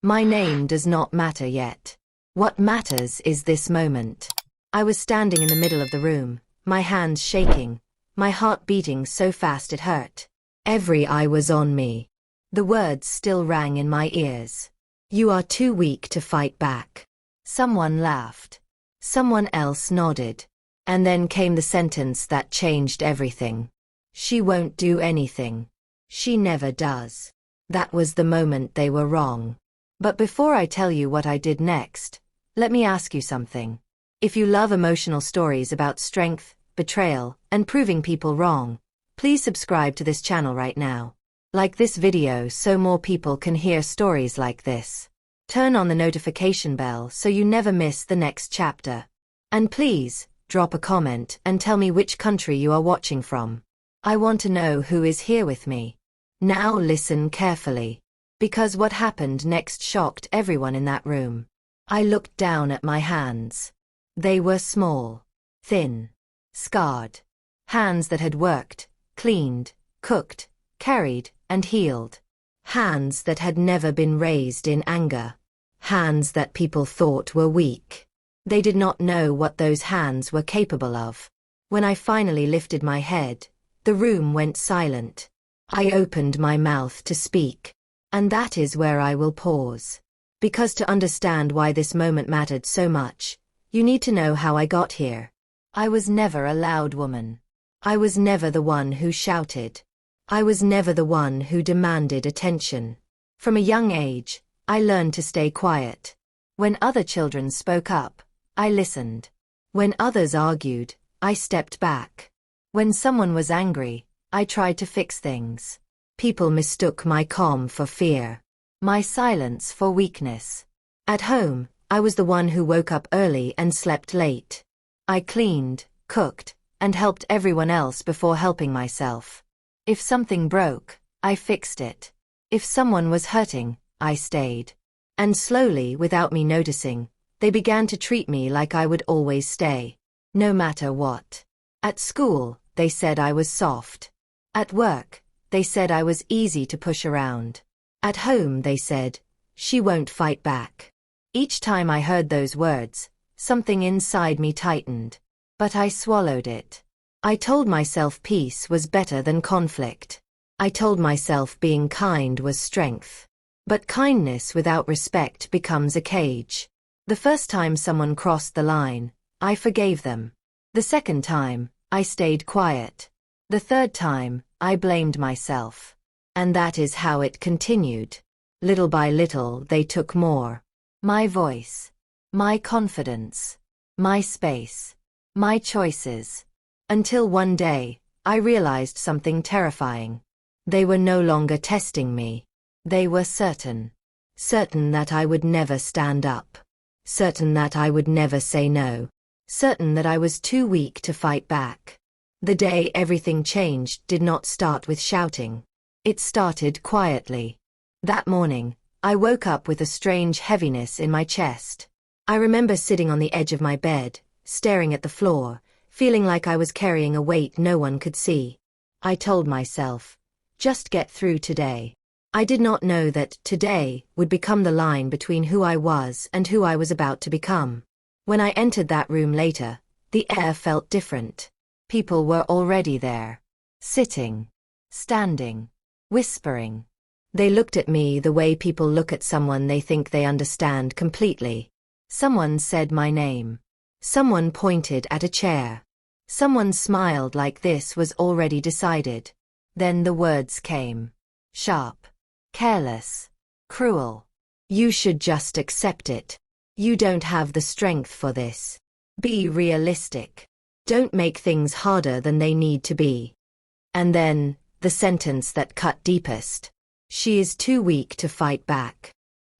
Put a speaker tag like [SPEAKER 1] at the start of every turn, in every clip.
[SPEAKER 1] My name does not matter yet. What matters is this moment. I was standing in the middle of the room, my hands shaking, my heart beating so fast it hurt. Every eye was on me. The words still rang in my ears. You are too weak to fight back. Someone laughed. Someone else nodded. And then came the sentence that changed everything. She won't do anything. She never does. That was the moment they were wrong. But before I tell you what I did next, let me ask you something. If you love emotional stories about strength, betrayal, and proving people wrong, please subscribe to this channel right now. Like this video so more people can hear stories like this. Turn on the notification bell so you never miss the next chapter. And please, drop a comment and tell me which country you are watching from. I want to know who is here with me. Now listen carefully. Because what happened next shocked everyone in that room. I looked down at my hands. They were small, thin, scarred. Hands that had worked, cleaned, cooked, carried, and healed. Hands that had never been raised in anger. Hands that people thought were weak. They did not know what those hands were capable of. When I finally lifted my head, the room went silent. I opened my mouth to speak. And that is where I will pause. Because to understand why this moment mattered so much, you need to know how I got here. I was never a loud woman. I was never the one who shouted. I was never the one who demanded attention. From a young age, I learned to stay quiet. When other children spoke up, I listened. When others argued, I stepped back. When someone was angry, I tried to fix things. People mistook my calm for fear. My silence for weakness. At home, I was the one who woke up early and slept late. I cleaned, cooked, and helped everyone else before helping myself. If something broke, I fixed it. If someone was hurting, I stayed. And slowly, without me noticing, they began to treat me like I would always stay. No matter what. At school, they said I was soft. At work, they said I was easy to push around. At home, they said, she won't fight back. Each time I heard those words, something inside me tightened. But I swallowed it. I told myself peace was better than conflict. I told myself being kind was strength. But kindness without respect becomes a cage. The first time someone crossed the line, I forgave them. The second time, I stayed quiet. The third time, I blamed myself. And that is how it continued. Little by little, they took more. My voice. My confidence. My space. My choices. Until one day, I realized something terrifying. They were no longer testing me. They were certain. Certain that I would never stand up. Certain that I would never say no. Certain that I was too weak to fight back. The day everything changed did not start with shouting. It started quietly. That morning, I woke up with a strange heaviness in my chest. I remember sitting on the edge of my bed, staring at the floor, feeling like I was carrying a weight no one could see. I told myself, just get through today. I did not know that today would become the line between who I was and who I was about to become. When I entered that room later, the air felt different. People were already there. Sitting. Standing. Whispering. They looked at me the way people look at someone they think they understand completely. Someone said my name. Someone pointed at a chair. Someone smiled like this was already decided. Then the words came. Sharp. Careless. Cruel. You should just accept it. You don't have the strength for this. Be realistic. Don't make things harder than they need to be. And then, the sentence that cut deepest. She is too weak to fight back.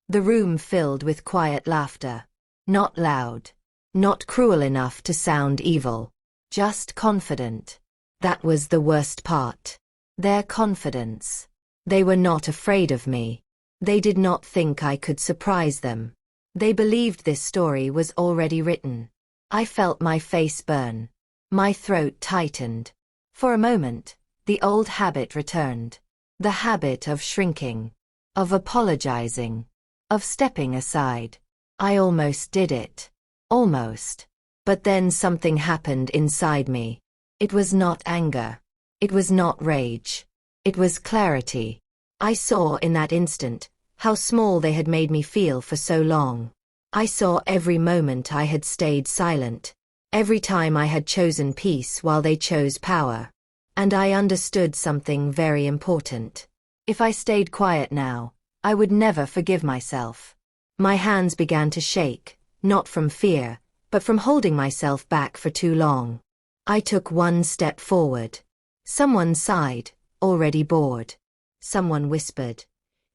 [SPEAKER 1] The room filled with quiet laughter. Not loud. Not cruel enough to sound evil. Just confident. That was the worst part. Their confidence. They were not afraid of me. They did not think I could surprise them. They believed this story was already written. I felt my face burn. My throat tightened. For a moment, the old habit returned. The habit of shrinking. Of apologizing. of stepping aside. I almost did it. Almost. But then something happened inside me. It was not anger. It was not rage. It was clarity. I saw in that instant how small they had made me feel for so long. I saw every moment I had stayed silent, every time I had chosen peace while they chose power. And I understood something very important. If I stayed quiet now, I would never forgive myself. My hands began to shake, not from fear, but from holding myself back for too long. I took one step forward. Someone sighed, already bored. Someone whispered,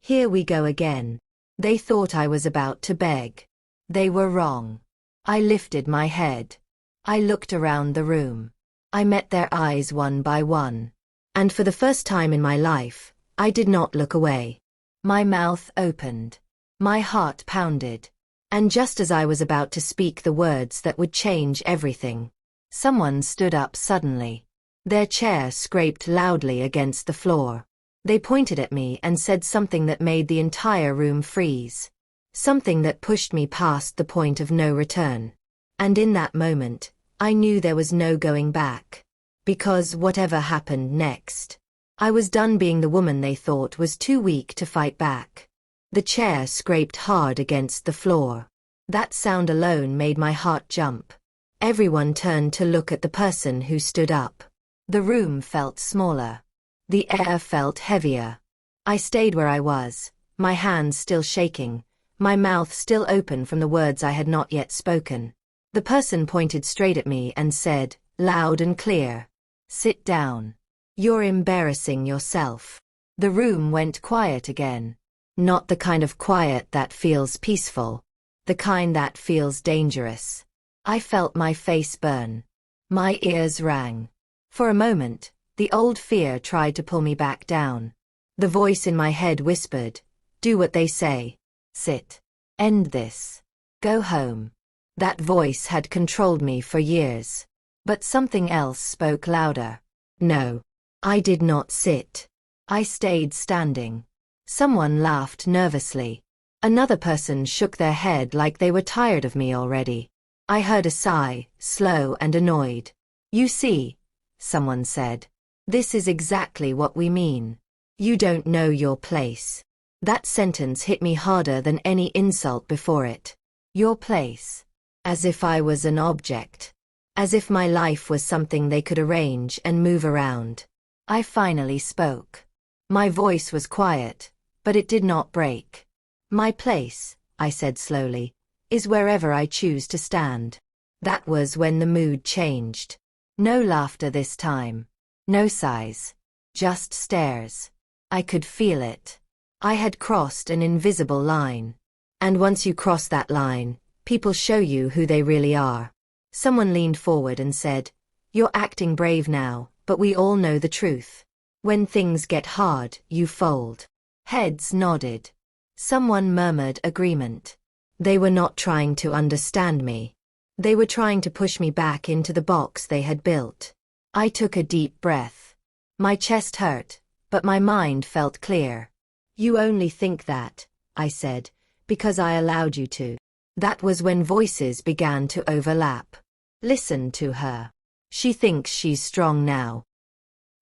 [SPEAKER 1] "Here we go again." They thought I was about to beg. They were wrong. I lifted my head. I looked around the room. I met their eyes one by one. And for the first time in my life, I did not look away. My mouth opened. My heart pounded. And just as I was about to speak the words that would change everything, someone stood up suddenly. Their chair scraped loudly against the floor. They pointed at me and said something that made the entire room freeze. Something that pushed me past the point of no return. And in that moment, I knew there was no going back. Because whatever happened next, I was done being the woman they thought was too weak to fight back. The chair scraped hard against the floor. That sound alone made my heart jump. Everyone turned to look at the person who stood up. The room felt smaller. The air felt heavier. I stayed where I was, my hands still shaking, my mouth still open from the words I had not yet spoken. The person pointed straight at me and said, loud and clear, "Sit down. You're embarrassing yourself." The room went quiet again. Not the kind of quiet that feels peaceful. The kind that feels dangerous. I felt my face burn. My ears rang. For a moment, the old fear tried to pull me back down. The voice in my head whispered, "Do what they say. Sit. End this. Go home." That voice had controlled me for years. But something else spoke louder. No. I did not sit. I stayed standing. Someone laughed nervously. Another person shook their head like they were tired of me already. I heard a sigh, slow and annoyed. "You see," someone said, "this is exactly what we mean. You don't know your place." That sentence hit me harder than any insult before it. Your place. As if I was an object. As if my life was something they could arrange and move around. I finally spoke. My voice was quiet, but it did not break. "My place," I said slowly, "is wherever I choose to stand." That was when the mood changed. No laughter this time. No sighs. Just stares. I could feel it. I had crossed an invisible line. And once you cross that line, people show you who they really are. Someone leaned forward and said, "You're acting brave now, but we all know the truth. When things get hard, you fold." Heads nodded. Someone murmured agreement. They were not trying to understand me. They were trying to push me back into the box they had built. I took a deep breath. My chest hurt, but my mind felt clear. "You only think that," I said, "because I allowed you to." That was when voices began to overlap. "Listen to her. She thinks she's strong now.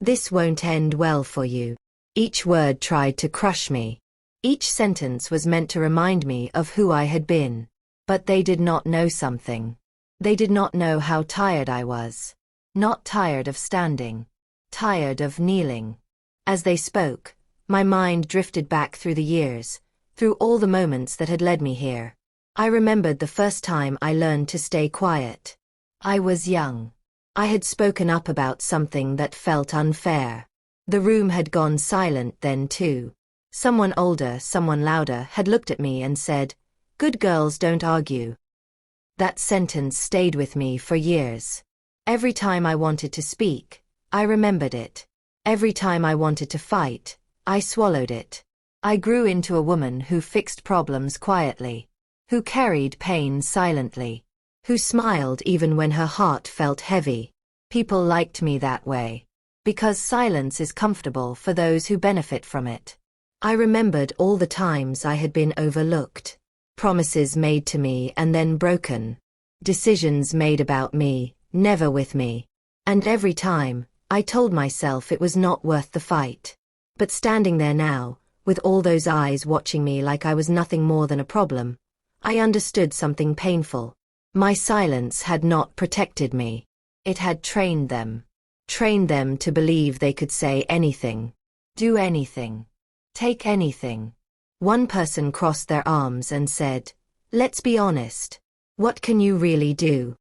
[SPEAKER 1] This won't end well for you." Each word tried to crush me. Each sentence was meant to remind me of who I had been. But they did not know something. They did not know how tired I was. Not tired of standing. Tired of kneeling. As they spoke, my mind drifted back through the years, through all the moments that had led me here. I remembered the first time I learned to stay quiet. I was young. I had spoken up about something that felt unfair. The room had gone silent then too. Someone older, someone louder, had looked at me and said, "Good girls don't argue." That sentence stayed with me for years. Every time I wanted to speak, I remembered it. Every time I wanted to fight, I swallowed it. I grew into a woman who fixed problems quietly, who carried pain silently, who smiled even when her heart felt heavy. People liked me that way. Because silence is comfortable for those who benefit from it. I remembered all the times I had been overlooked. Promises made to me and then broken. Decisions made about me, never with me. And every time, I told myself it was not worth the fight. But standing there now, with all those eyes watching me like I was nothing more than a problem, I understood something painful. My silence had not protected me. It had trained them. Trained them to believe they could say anything, do anything, take anything. One person crossed their arms and said, "Let's be honest. What can you really do?"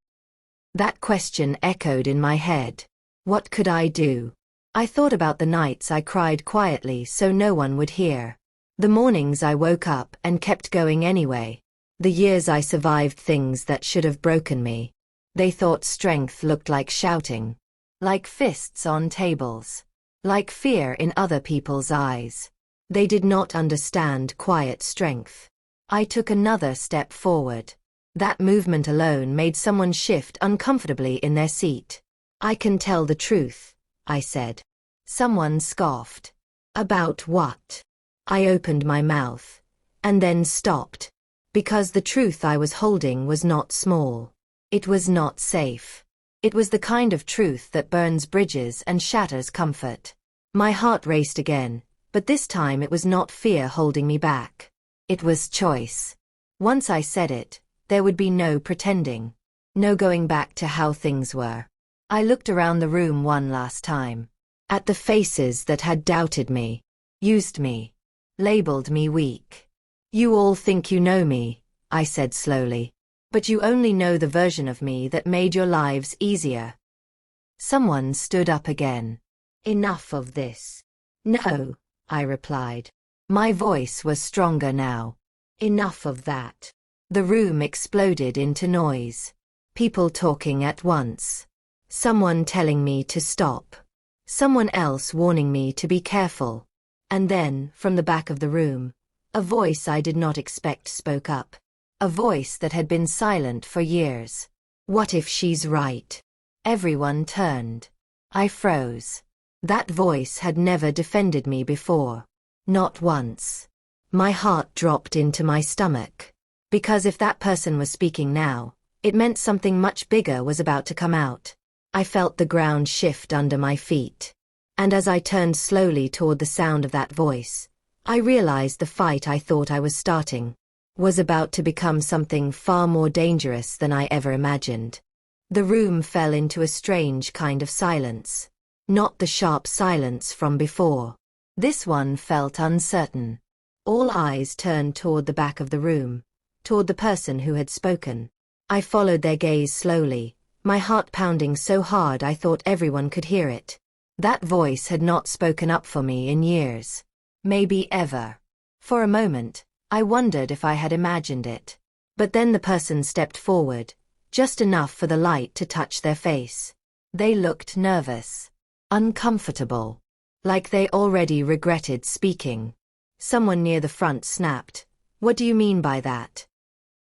[SPEAKER 1] That question echoed in my head. What could I do? I thought about the nights I cried quietly so no one would hear. The mornings I woke up and kept going anyway. The years I survived things that should have broken me. They thought strength looked like shouting. Like fists on tables. Like fear in other people's eyes. They did not understand quiet strength. I took another step forward. That movement alone made someone shift uncomfortably in their seat. "I can tell the truth," I said. Someone scoffed. "About what?" I opened my mouth. And then stopped. Because the truth I was holding was not small. It was not safe. It was the kind of truth that burns bridges and shatters comfort. My heart raced again, but this time it was not fear holding me back. It was choice. Once I said it, there would be no pretending. No going back to how things were. I looked around the room one last time. At the faces that had doubted me, used me, labeled me weak. "You all think you know me," I said slowly. "But you only know the version of me that made your lives easier." Someone stood up again. "Enough of this." "No," I replied. My voice was stronger now. "Enough of that." The room exploded into noise. People talking at once. Someone telling me to stop. Someone else warning me to be careful. And then, from the back of the room, a voice I did not expect spoke up. A voice that had been silent for years. "What if she's right?" Everyone turned. I froze. That voice had never defended me before. Not once. My heart dropped into my stomach. Because if that person was speaking now, it meant something much bigger was about to come out. I felt the ground shift under my feet. And as I turned slowly toward the sound of that voice, I realized the fight I thought I was starting was about to become something far more dangerous than I ever imagined. The room fell into a strange kind of silence. Not the sharp silence from before. This one felt uncertain. All eyes turned toward the back of the room, toward the person who had spoken. I followed their gaze slowly, my heart pounding so hard I thought everyone could hear it. That voice had not spoken up for me in years. Maybe ever. For a moment, I wondered if I had imagined it. But then the person stepped forward, just enough for the light to touch their face. They looked nervous. Uncomfortable. Like they already regretted speaking. Someone near the front snapped, "What do you mean by that?"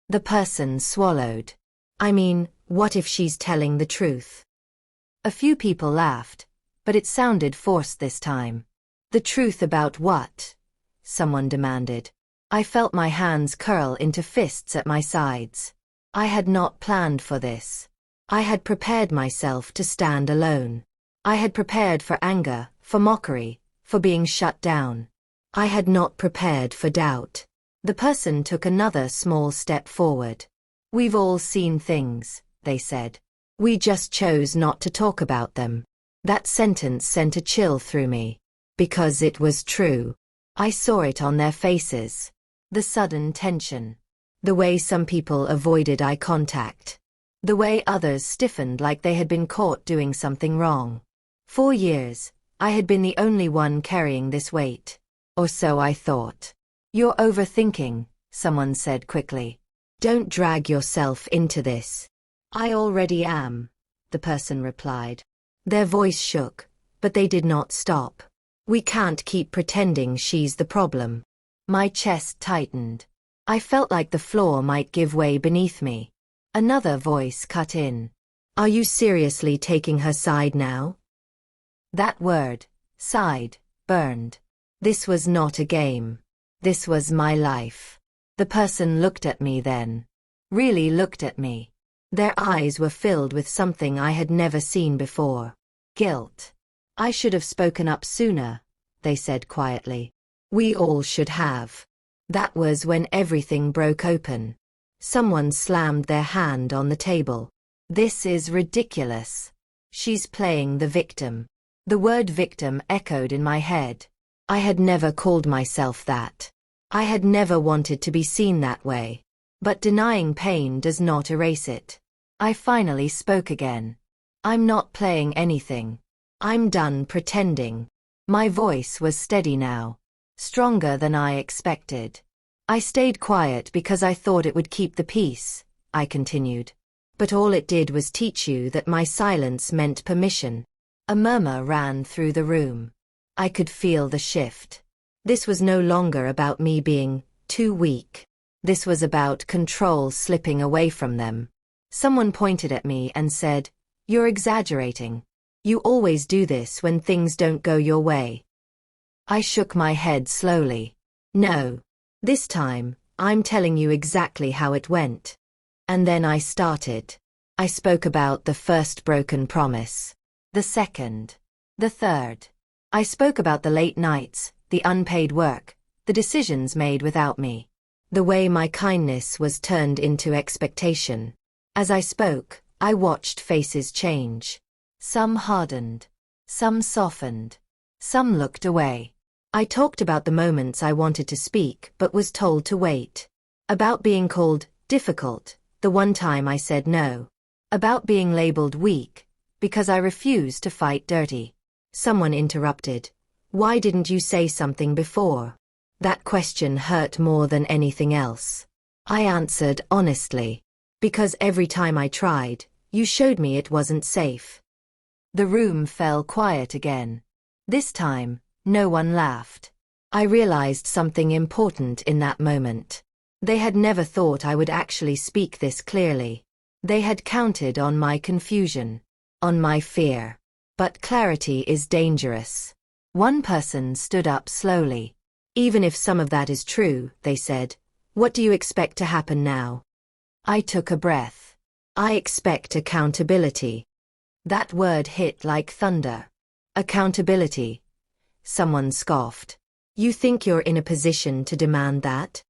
[SPEAKER 1] The person swallowed. "I mean, what if she's telling the truth?" A few people laughed, but it sounded forced this time. "The truth about what?" someone demanded. I felt my hands curl into fists at my sides. I had not planned for this. I had prepared myself to stand alone. I had prepared for anger, for mockery, for being shut down. I had not prepared for doubt. The person took another small step forward. "We've all seen things," they said. "We just chose not to talk about them." That sentence sent a chill through me. Because it was true. I saw it on their faces. The sudden tension. The way some people avoided eye contact. The way others stiffened like they had been caught doing something wrong. For years, I had been the only one carrying this weight. Or so I thought. "You're overthinking," someone said quickly. "Don't drag yourself into this." "I already am," the person replied. Their voice shook, but they did not stop. "We can't keep pretending she's the problem." My chest tightened. I felt like the floor might give way beneath me. Another voice cut in. "Are you seriously taking her side now?" That word, side, burned. This was not a game. This was my life. The person looked at me then. Really looked at me. Their eyes were filled with something I had never seen before. Guilt. I should have spoken up sooner, they said quietly. We all should have. That was when everything broke open. Someone slammed their hand on the table. This is ridiculous. She's playing the victim. The word victim echoed in my head. I had never called myself that. I had never wanted to be seen that way. But denying pain does not erase it. I finally spoke again. I'm not playing anything. I'm done pretending. My voice was steady now. Stronger than I expected. I stayed quiet because I thought it would keep the peace, I continued. But all it did was teach you that my silence meant permission. A murmur ran through the room. I could feel the shift. This was no longer about me being too weak. This was about control slipping away from them. Someone pointed at me and said, "You're exaggerating. You always do this when things don't go your way." I shook my head slowly. No. This time, I'm telling you exactly how it went. And then I started. I spoke about the first broken promise. The second. The third. I spoke about the late nights, the unpaid work, the decisions made without me. The way my kindness was turned into expectation. As I spoke, I watched faces change. Some hardened. Some softened. Some looked away. I talked about the moments I wanted to speak but was told to wait. About being called difficult, the one time I said no. About being labeled weak, because I refused to fight dirty. Someone interrupted. Why didn't you say something before? That question hurt more than anything else. I answered honestly. Because every time I tried, you showed me it wasn't safe. The room fell quiet again. This time, no one laughed. I realized something important in that moment. They had never thought I would actually speak this clearly. They had counted on my confusion, on my fear. But clarity is dangerous. One person stood up slowly. Even if some of that is true, they said, what do you expect to happen now? I took a breath. I expect accountability. That word hit like thunder. Accountability. Someone scoffed. You think you're in a position to demand that?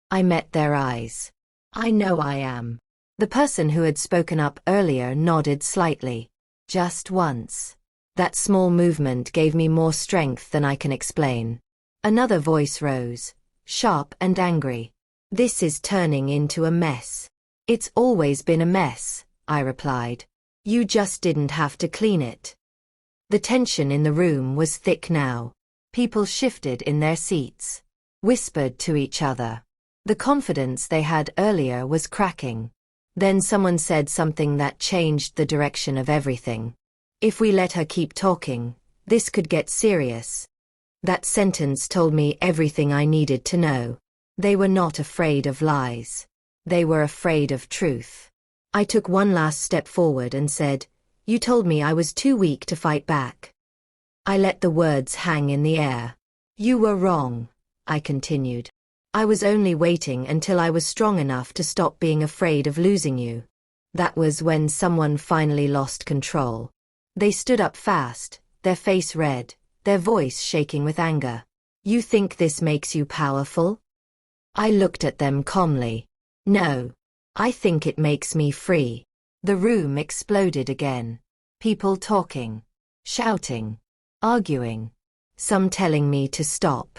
[SPEAKER 1] I met their eyes. I know I am. The person who had spoken up earlier nodded slightly. Just once. That small movement gave me more strength than I can explain. Another voice rose, sharp and angry. This is turning into a mess. It's always been a mess, I replied. You just didn't have to clean it. The tension in the room was thick now. People shifted in their seats, whispered to each other. The confidence they had earlier was cracking. Then someone said something that changed the direction of everything. If we let her keep talking, this could get serious. That sentence told me everything I needed to know. They were not afraid of lies. They were afraid of truth. I took one last step forward and said, you told me I was too weak to fight back. I let the words hang in the air. You were wrong, I continued. I was only waiting until I was strong enough to stop being afraid of losing you. That was when someone finally lost control. They stood up fast, their face red, their voice shaking with anger. You think this makes you powerful? I looked at them calmly. No. I think it makes me free. The room exploded again. People talking, shouting, arguing. Some telling me to stop.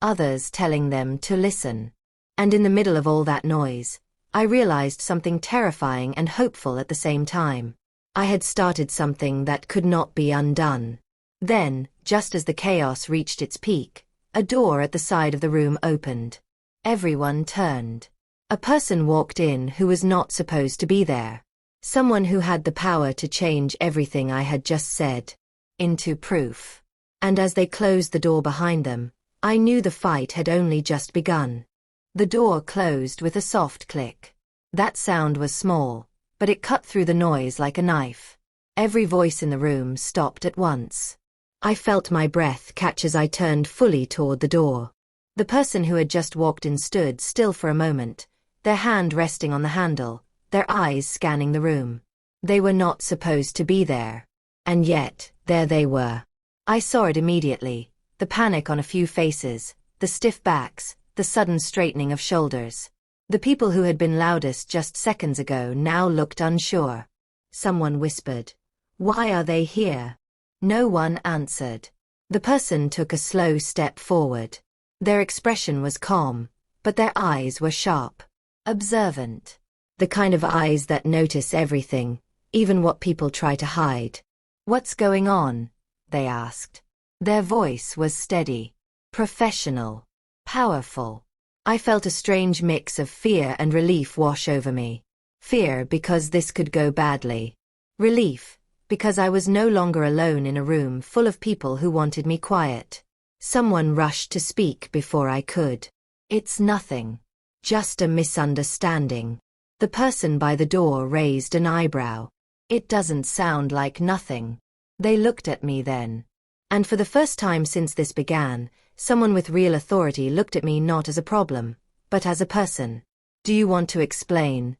[SPEAKER 1] Others telling them to listen. And in the middle of all that noise, I realized something terrifying and hopeful at the same time. I had started something that could not be undone. Then, just as the chaos reached its peak, a door at the side of the room opened. Everyone turned. A person walked in who was not supposed to be there. Someone who had the power to change everything I had just said into proof. And as they closed the door behind them, I knew the fight had only just begun. The door closed with a soft click. That sound was small, but it cut through the noise like a knife. Every voice in the room stopped at once. I felt my breath catch as I turned fully toward the door. The person who had just walked in stood still for a moment, their hand resting on the handle, their eyes scanning the room. They were not supposed to be there. And yet, there they were. I saw it immediately, the panic on a few faces, the stiff backs, the sudden straightening of shoulders. The people who had been loudest just seconds ago now looked unsure. Someone whispered, "Why are they here?" No one answered. The person took a slow step forward. Their expression was calm, but their eyes were sharp, observant. The kind of eyes that notice everything, even what people try to hide. "What's going on?" they asked. Their voice was steady, professional, powerful. I felt a strange mix of fear and relief wash over me. Fear because this could go badly. Relief because I was no longer alone in a room full of people who wanted me quiet. Someone rushed to speak before I could. "It's nothing. Just a misunderstanding." The person by the door raised an eyebrow. "It doesn't sound like nothing." They looked at me then. And for the first time since this began, someone with real authority looked at me not as a problem, but as a person. "Do you want to explain?"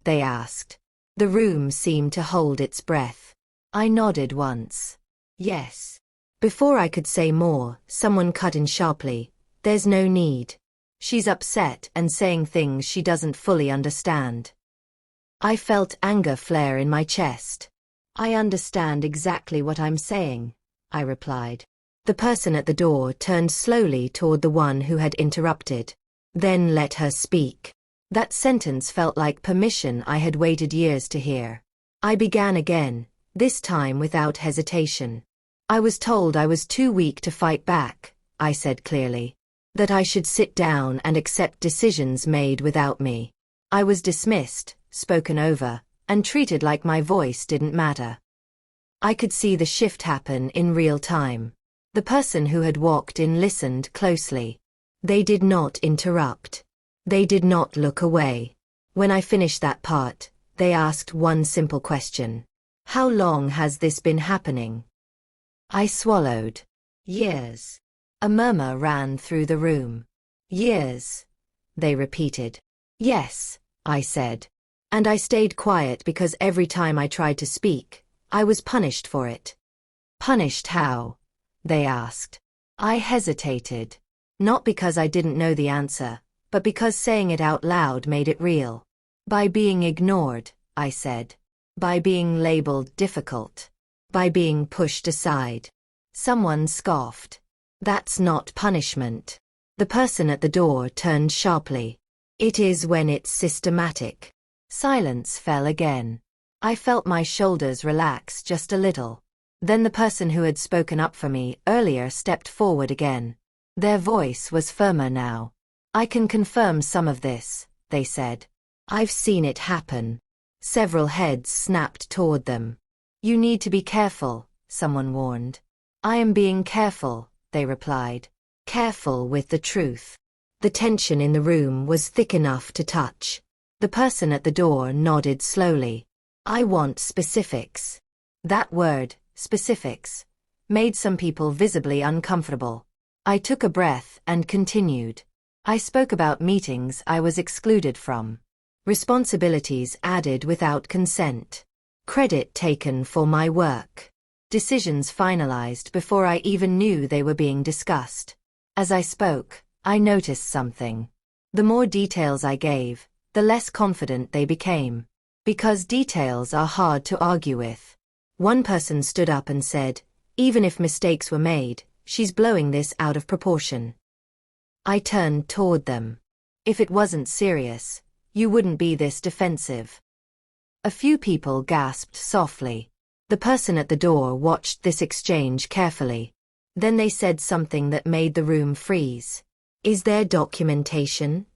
[SPEAKER 1] they asked. The room seemed to hold its breath. I nodded once. "Yes." Before I could say more, someone cut in sharply. "There's no need. She's upset and saying things she doesn't fully understand." I felt anger flare in my chest. "I understand exactly what I'm saying," I replied. The person at the door turned slowly toward the one who had interrupted. "Then let her speak." That sentence felt like permission I had waited years to hear. I began again, this time without hesitation. "I was told I was too weak to fight back," I said clearly. "That I should sit down and accept decisions made without me. I was dismissed, spoken over, and treated like my voice didn't matter." I could see the shift happen in real time. The person who had walked in listened closely. They did not interrupt. They did not look away. When I finished that part, they asked one simple question. "How long has this been happening?" I swallowed. "Years." A murmur ran through the room. "Years," they repeated. "Yes," I said. And I stayed quiet because every time I tried to speak, I was punished for it. "Punished how?" they asked. I hesitated. Not because I didn't know the answer, but because saying it out loud made it real. "By being ignored," I said. "By being labeled difficult. By being pushed aside." Someone scoffed. "That's not punishment." The person at the door turned sharply. "It is when it's systematic." Silence fell again. I felt my shoulders relax just a little. Then the person who had spoken up for me earlier stepped forward again. Their voice was firmer now. "I can confirm some of this," they said. "I've seen it happen." Several heads snapped toward them. "You need to be careful," someone warned. "I am being careful," they replied. "Careful with the truth." The tension in the room was thick enough to touch. The person at the door nodded slowly. "I want specifics." That word, specifics, made some people visibly uncomfortable. I took a breath and continued. I spoke about meetings I was excluded from. Responsibilities added without consent. Credit taken for my work. Decisions finalized before I even knew they were being discussed. As I spoke, I noticed something. The more details I gave, the less confident they became. Because details are hard to argue with. One person stood up and said, "Even if mistakes were made, she's blowing this out of proportion." I turned toward them. "If it wasn't serious, you wouldn't be this defensive." A few people gasped softly. The person at the door watched this exchange carefully. Then they said something that made the room freeze. "Is there documentation?"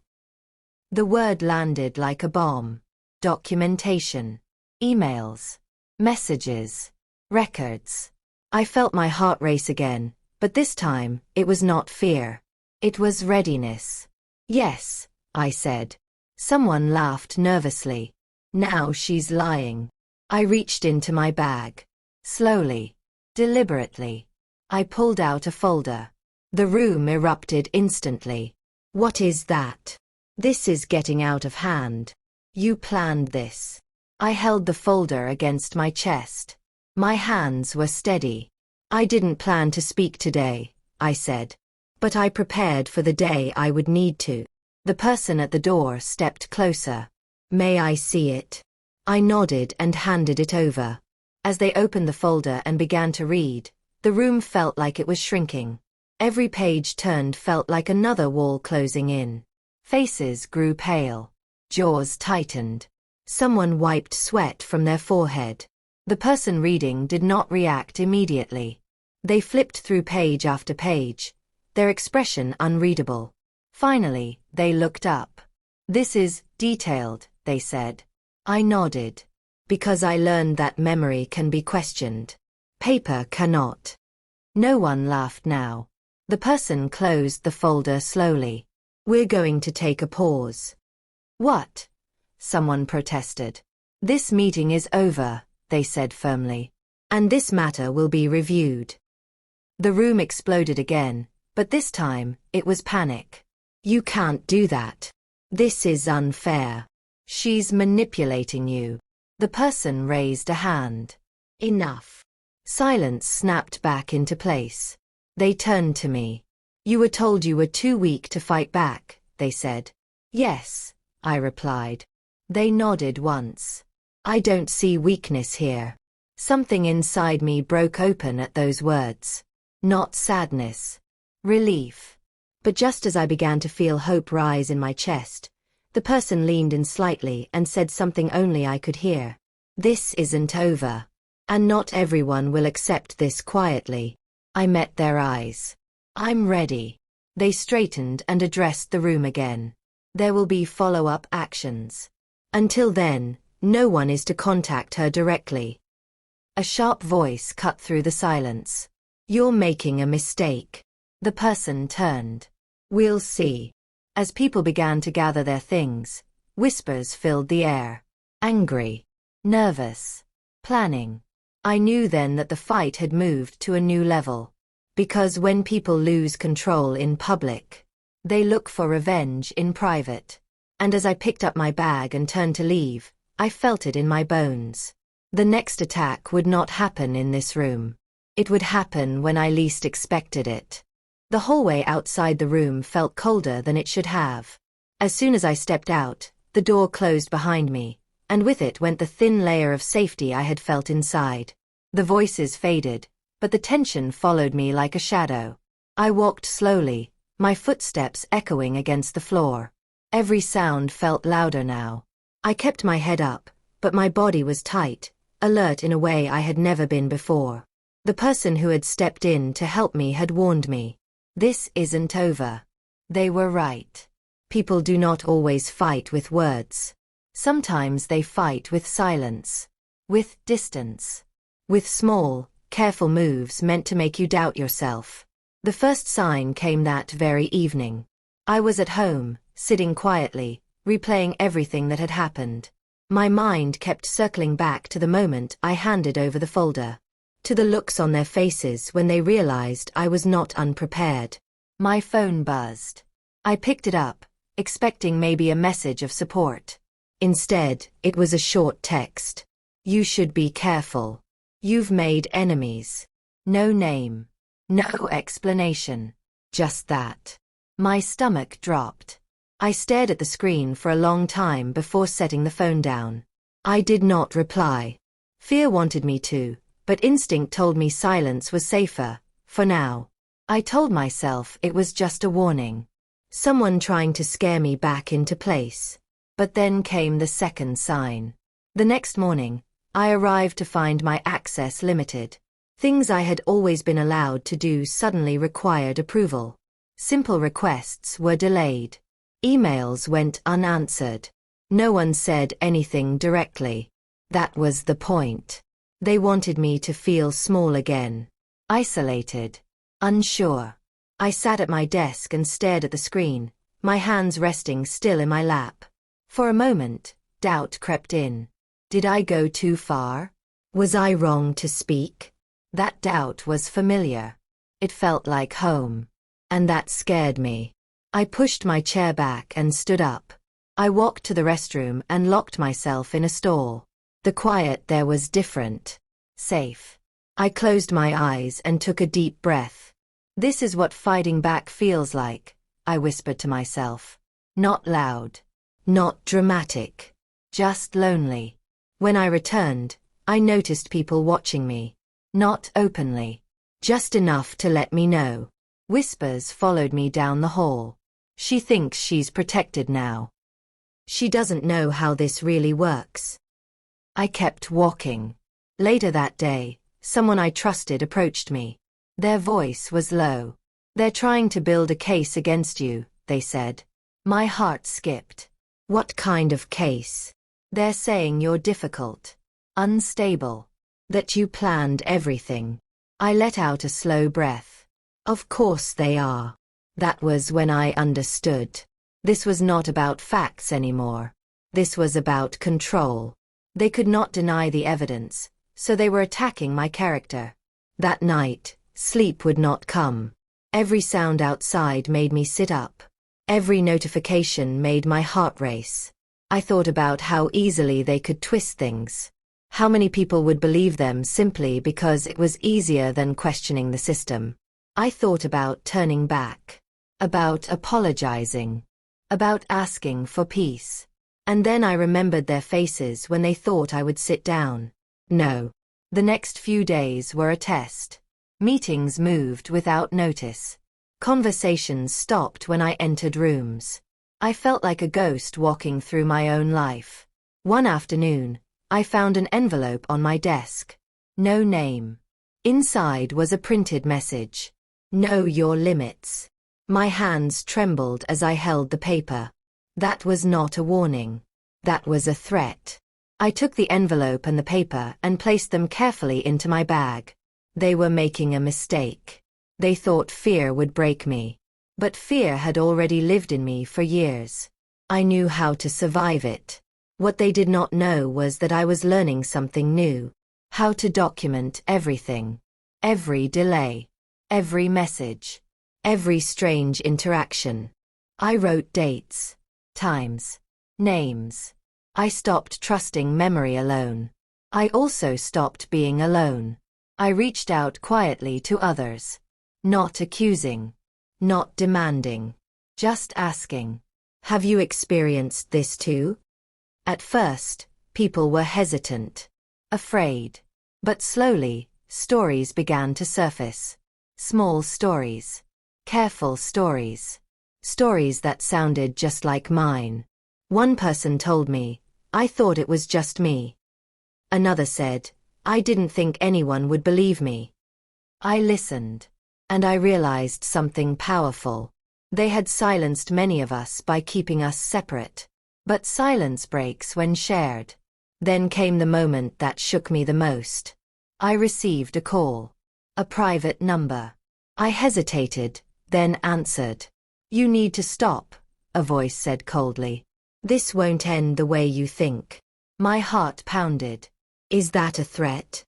[SPEAKER 1] The word landed like a bomb. Documentation. Emails. Messages. Records. I felt my heart race again, but this time, it was not fear. It was readiness. "Yes," I said. Someone laughed nervously. "Now she's lying." I reached into my bag. Slowly. Deliberately. I pulled out a folder. The room erupted instantly. What is that? This is getting out of hand. You planned this. I held the folder against my chest. My hands were steady. I didn't plan to speak today, I said. But I prepared for the day I would need to. The person at the door stepped closer. May I see it? I nodded and handed it over. As they opened the folder and began to read, the room felt like it was shrinking. Every page turned felt like another wall closing in. Faces grew pale. Jaws tightened. Someone wiped sweat from their forehead. The person reading did not react immediately. They flipped through page after page, their expression unreadable. Finally, they looked up. This is detailed, they said. I nodded. Because I learned that memory can be questioned. Paper cannot. No one laughed now. The person closed the folder slowly. We're going to take a pause. What? Someone protested. This meeting is over, they said firmly. And this matter will be reviewed. The room exploded again, but this time, it was panic. You can't do that. This is unfair. She's manipulating you. The person raised a hand. Enough. Silence snapped back into place. They turned to me. You were told you were too weak to fight back, they said. Yes, I replied. They nodded once. I don't see weakness here. Something inside me broke open at those words. Not sadness. Relief. But just as I began to feel hope rise in my chest, the person leaned in slightly and said something only I could hear. This isn't over. And not everyone will accept this quietly. I met their eyes. I'm ready. They straightened and addressed the room again. There will be follow-up actions. Until then, no one is to contact her directly. A sharp voice cut through the silence. You're making a mistake. The person turned. We'll see. As people began to gather their things, whispers filled the air. Angry. Nervous. Planning. I knew then that the fight had moved to a new level. Because when people lose control in public, they look for revenge in private. And as I picked up my bag and turned to leave, I felt it in my bones. The next attack would not happen in this room. It would happen when I least expected it. The hallway outside the room felt colder than it should have. As soon as I stepped out, the door closed behind me, and with it went the thin layer of safety I had felt inside. The voices faded, but the tension followed me like a shadow. I walked slowly, my footsteps echoing against the floor. Every sound felt louder now. I kept my head up, but my body was tight, alert in a way I had never been before. The person who had stepped in to help me had warned me. This isn't over. They were right. People do not always fight with words. Sometimes they fight with silence. With distance. With small, careful moves meant to make you doubt yourself. The first sign came that very evening. I was at home, sitting quietly, replaying everything that had happened. My mind kept circling back to the moment I handed over the folder. To the looks on their faces when they realized I was not unprepared. My phone buzzed. I picked it up, expecting maybe a message of support. Instead, it was a short text. You should be careful. You've made enemies. No name. No explanation. Just that. My stomach dropped. I stared at the screen for a long time before setting the phone down. I did not reply. Fear wanted me to, but instinct told me silence was safer, for now. I told myself it was just a warning. Someone trying to scare me back into place. But then came the second sign. The next morning, I arrived to find my access limited. Things I had always been allowed to do suddenly required approval. Simple requests were delayed. Emails went unanswered. No one said anything directly. That was the point. They wanted me to feel small again. Isolated. Unsure. I sat at my desk and stared at the screen, my hands resting still in my lap. For a moment, doubt crept in. Did I go too far? Was I wrong to speak? That doubt was familiar. It felt like home. And that scared me. I pushed my chair back and stood up. I walked to the restroom and locked myself in a stall. The quiet there was different. Safe. I closed my eyes and took a deep breath. This is what fighting back feels like, I whispered to myself. Not loud. Not dramatic. Just lonely. When I returned, I noticed people watching me. Not openly. Just enough to let me know. Whispers followed me down the hall. She thinks she's protected now. She doesn't know how this really works. I kept walking. Later that day, someone I trusted approached me. Their voice was low. They're trying to build a case against you, they said. My heart skipped. What kind of case? They're saying you're difficult. Unstable. That you planned everything. I let out a slow breath. Of course they are. That was when I understood. This was not about facts anymore. This was about control. They could not deny the evidence, so they were attacking my character. That night, sleep would not come. Every sound outside made me sit up. Every notification made my heart race. I thought about how easily they could twist things. How many people would believe them simply because it was easier than questioning the system. I thought about turning back. About apologizing. About asking for peace. And then I remembered their faces when they thought I would sit down. No. The next few days were a test. Meetings moved without notice. Conversations stopped when I entered rooms. I felt like a ghost walking through my own life. One afternoon, I found an envelope on my desk. No name. Inside was a printed message. Know your limits. My hands trembled as I held the paper. That was not a warning. That was a threat. I took the envelope and the paper and placed them carefully into my bag. They were making a mistake. They thought fear would break me. But fear had already lived in me for years. I knew how to survive it. What they did not know was that I was learning something new. How to document everything. Every delay. Every message. Every strange interaction. I wrote dates. Times. Names. I stopped trusting memory alone. I also stopped being alone. I reached out quietly to others. Not accusing. Not demanding. Just asking. Have you experienced this too? At first, people were hesitant. Afraid. But slowly, stories began to surface. Small stories. Careful stories. Stories that sounded just like mine. One person told me, I thought it was just me. Another said, I didn't think anyone would believe me. I listened. And I realized something powerful. They had silenced many of us by keeping us separate. But silence breaks when shared. Then came the moment that shook me the most. I received a call. A private number. I hesitated, then answered. You need to stop, a voice said coldly. This won't end the way you think. My heart pounded. Is that a threat?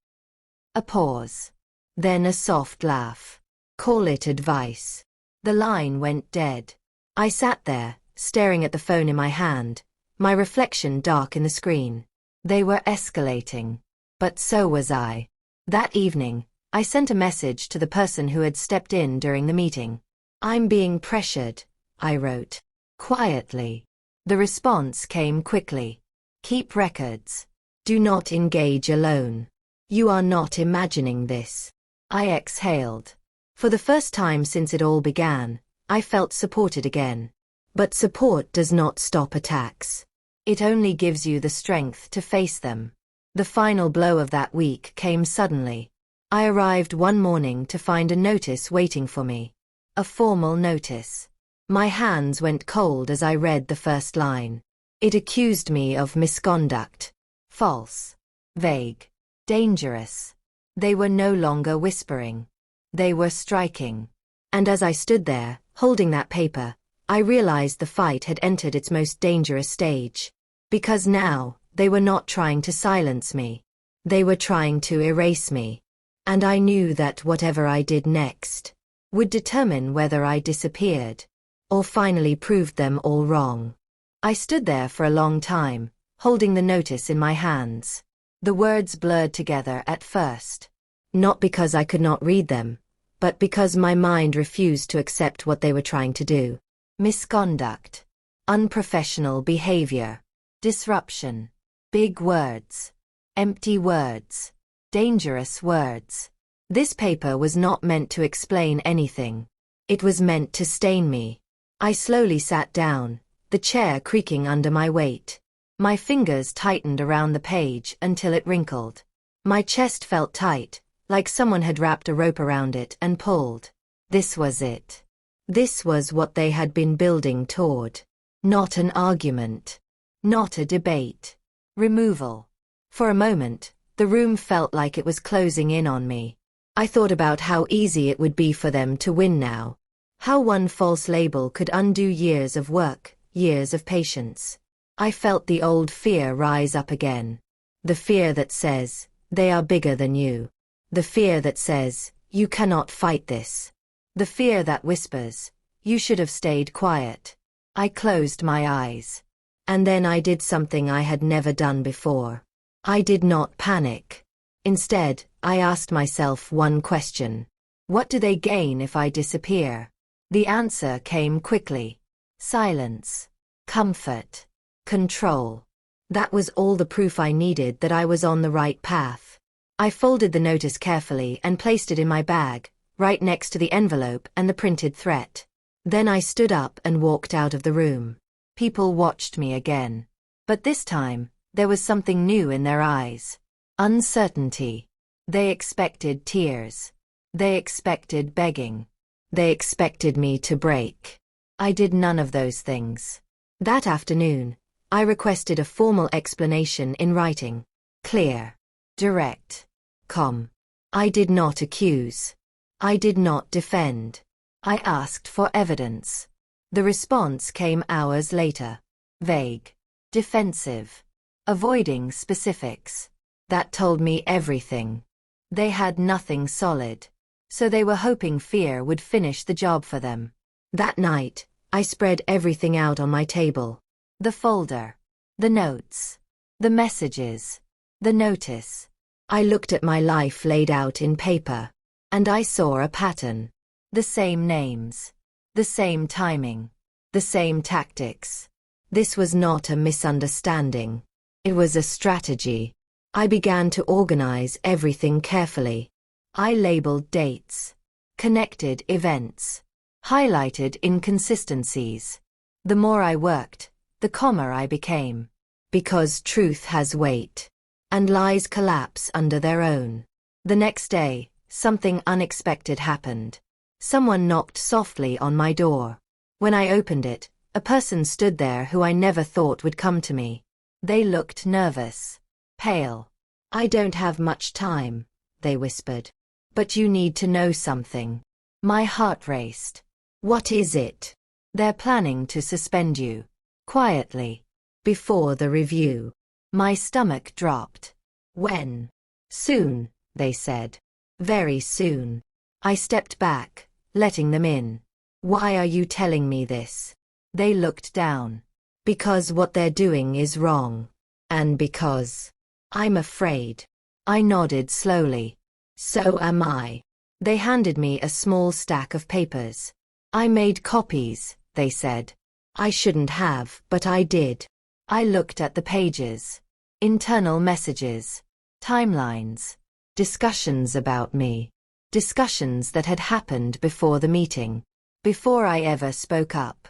[SPEAKER 1] A pause. Then a soft laugh. Call it advice. The line went dead. I sat there, staring at the phone in my hand, my reflection dark in the screen. They were escalating. But so was I. That evening, I sent a message to the person who had stepped in during the meeting. I'm being pressured, I wrote. Quietly. The response came quickly. Keep records. Do not engage alone. You are not imagining this. I exhaled. For the first time since it all began, I felt supported again. But support does not stop attacks. It only gives you the strength to face them. The final blow of that week came suddenly. I arrived one morning to find a notice waiting for me. A formal notice. My hands went cold as I read the first line. It accused me of misconduct. False. Vague. Dangerous. They were no longer whispering. They were striking. And as I stood there, holding that paper, I realized the fight had entered its most dangerous stage. Because now, they were not trying to silence me. They were trying to erase me. And I knew that whatever I did next, would determine whether I disappeared, or finally proved them all wrong. I stood there for a long time, holding the notice in my hands. The words blurred together at first. Not because I could not read them, but because my mind refused to accept what they were trying to do. Misconduct. Unprofessional behavior. Disruption. Big words. Empty words. Dangerous words. This paper was not meant to explain anything. It was meant to stain me. I slowly sat down, the chair creaking under my weight. My fingers tightened around the page until it wrinkled. My chest felt tight, like someone had wrapped a rope around it and pulled. This was it. This was what they had been building toward. Not an argument. Not a debate. Removal. For a moment, the room felt like it was closing in on me. I thought about how easy it would be for them to win now. How one false label could undo years of work, years of patience. I felt the old fear rise up again. The fear that says, they are bigger than you. The fear that says, you cannot fight this. The fear that whispers, you should have stayed quiet. I closed my eyes. And then I did something I had never done before. I did not panic. Instead, I asked myself one question. What do they gain if I disappear? The answer came quickly. Silence. Comfort. Control. That was all the proof I needed that I was on the right path. I folded the notice carefully and placed it in my bag, right next to the envelope and the printed threat. Then I stood up and walked out of the room. People watched me again. But this time, there was something new in their eyes. Uncertainty. They expected tears. They expected begging. They expected me to break. I did none of those things. That afternoon, I requested a formal explanation in writing. Clear. Direct. Calm. I did not accuse. I did not defend. I asked for evidence. The response came hours later. Vague. Defensive. Avoiding specifics. That told me everything. They had nothing solid. So they were hoping fear would finish the job for them. That night, I spread everything out on my table. The folder. The notes. The messages. The notice. I looked at my life laid out in paper. And I saw a pattern. The same names. The same timing. The same tactics. This was not a misunderstanding. It was a strategy. I began to organize everything carefully. I labeled dates. Connected events. Highlighted inconsistencies. The more I worked, the calmer I became. Because truth has weight. And lies collapse under their own. The next day, something unexpected happened. Someone knocked softly on my door. When I opened it, a person stood there who I never thought would come to me. They looked nervous. Pale. I don't have much time, they whispered. But you need to know something. My heart raced. What is it? They're planning to suspend you. Quietly. Before the review. My stomach dropped. When? Soon, they said. Very soon. I stepped back, letting them in. Why are you telling me this? They looked down. Because what they're doing is wrong. And because I'm afraid. I nodded slowly. So am I. They handed me a small stack of papers. I made copies, they said. I shouldn't have, but I did. I looked at the pages. Internal messages. Timelines. Discussions about me. Discussions that had happened before the meeting. Before I ever spoke up.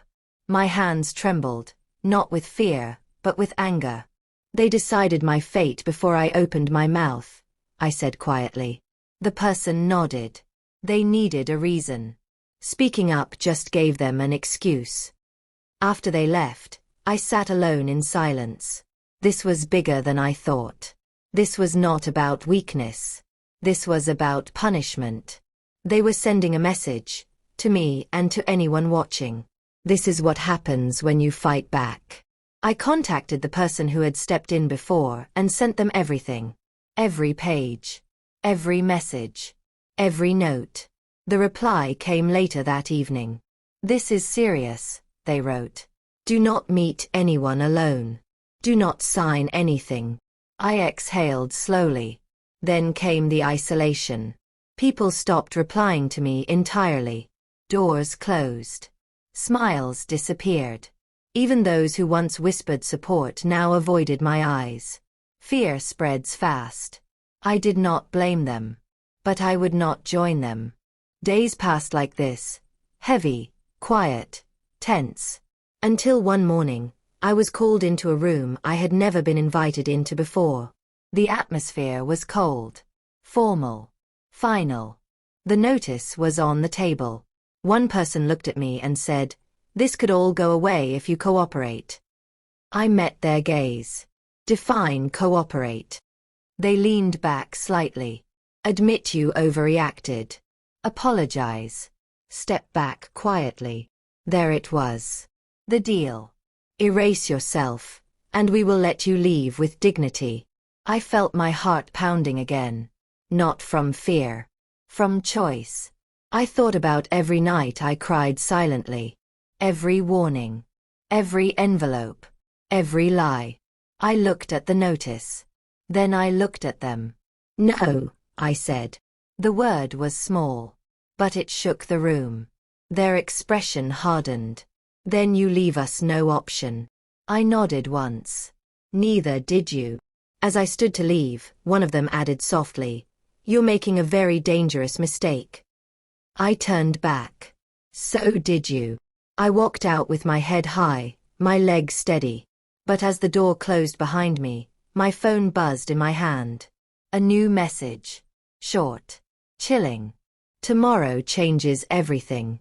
[SPEAKER 1] My hands trembled, not with fear, but with anger. They decided my fate before I opened my mouth, I said quietly. The person nodded. They needed a reason. Speaking up just gave them an excuse. After they left, I sat alone in silence. This was bigger than I thought. This was not about weakness. This was about punishment. They were sending a message, to me and to anyone watching. This is what happens when you fight back. I contacted the person who had stepped in before and sent them everything. Every page. Every message. Every note. The reply came later that evening. "This is serious," they wrote. "Do not meet anyone alone. Do not sign anything." I exhaled slowly. Then came the isolation. People stopped replying to me entirely. Doors closed. Smiles disappeared. Even those who once whispered support now avoided my eyes. Fear spreads fast. I did not blame them. But I would not join them. Days passed like this. Heavy, quiet, tense. Until one morning, I was called into a room I had never been invited into before. The atmosphere was cold, formal, final. The notice was on the table. One person looked at me and said, "This could all go away if you cooperate." I met their gaze. Define cooperate. They leaned back slightly. Admit you overreacted. Apologize. Step back quietly. There it was. The deal. Erase yourself, and we will let you leave with dignity. I felt my heart pounding again. Not from fear. From choice. I thought about every night I cried silently. Every warning. Every envelope. Every lie. I looked at the notice. Then I looked at them. "No," I said. The word was small. But it shook the room. Their expression hardened. "Then you leave us no option." I nodded once. "Neither did you." As I stood to leave, one of them added softly, "You're making a very dangerous mistake." I turned back. "So did you." I walked out with my head high, my legs steady. But as the door closed behind me, my phone buzzed in my hand. A new message. Short. Chilling. "Tomorrow changes everything."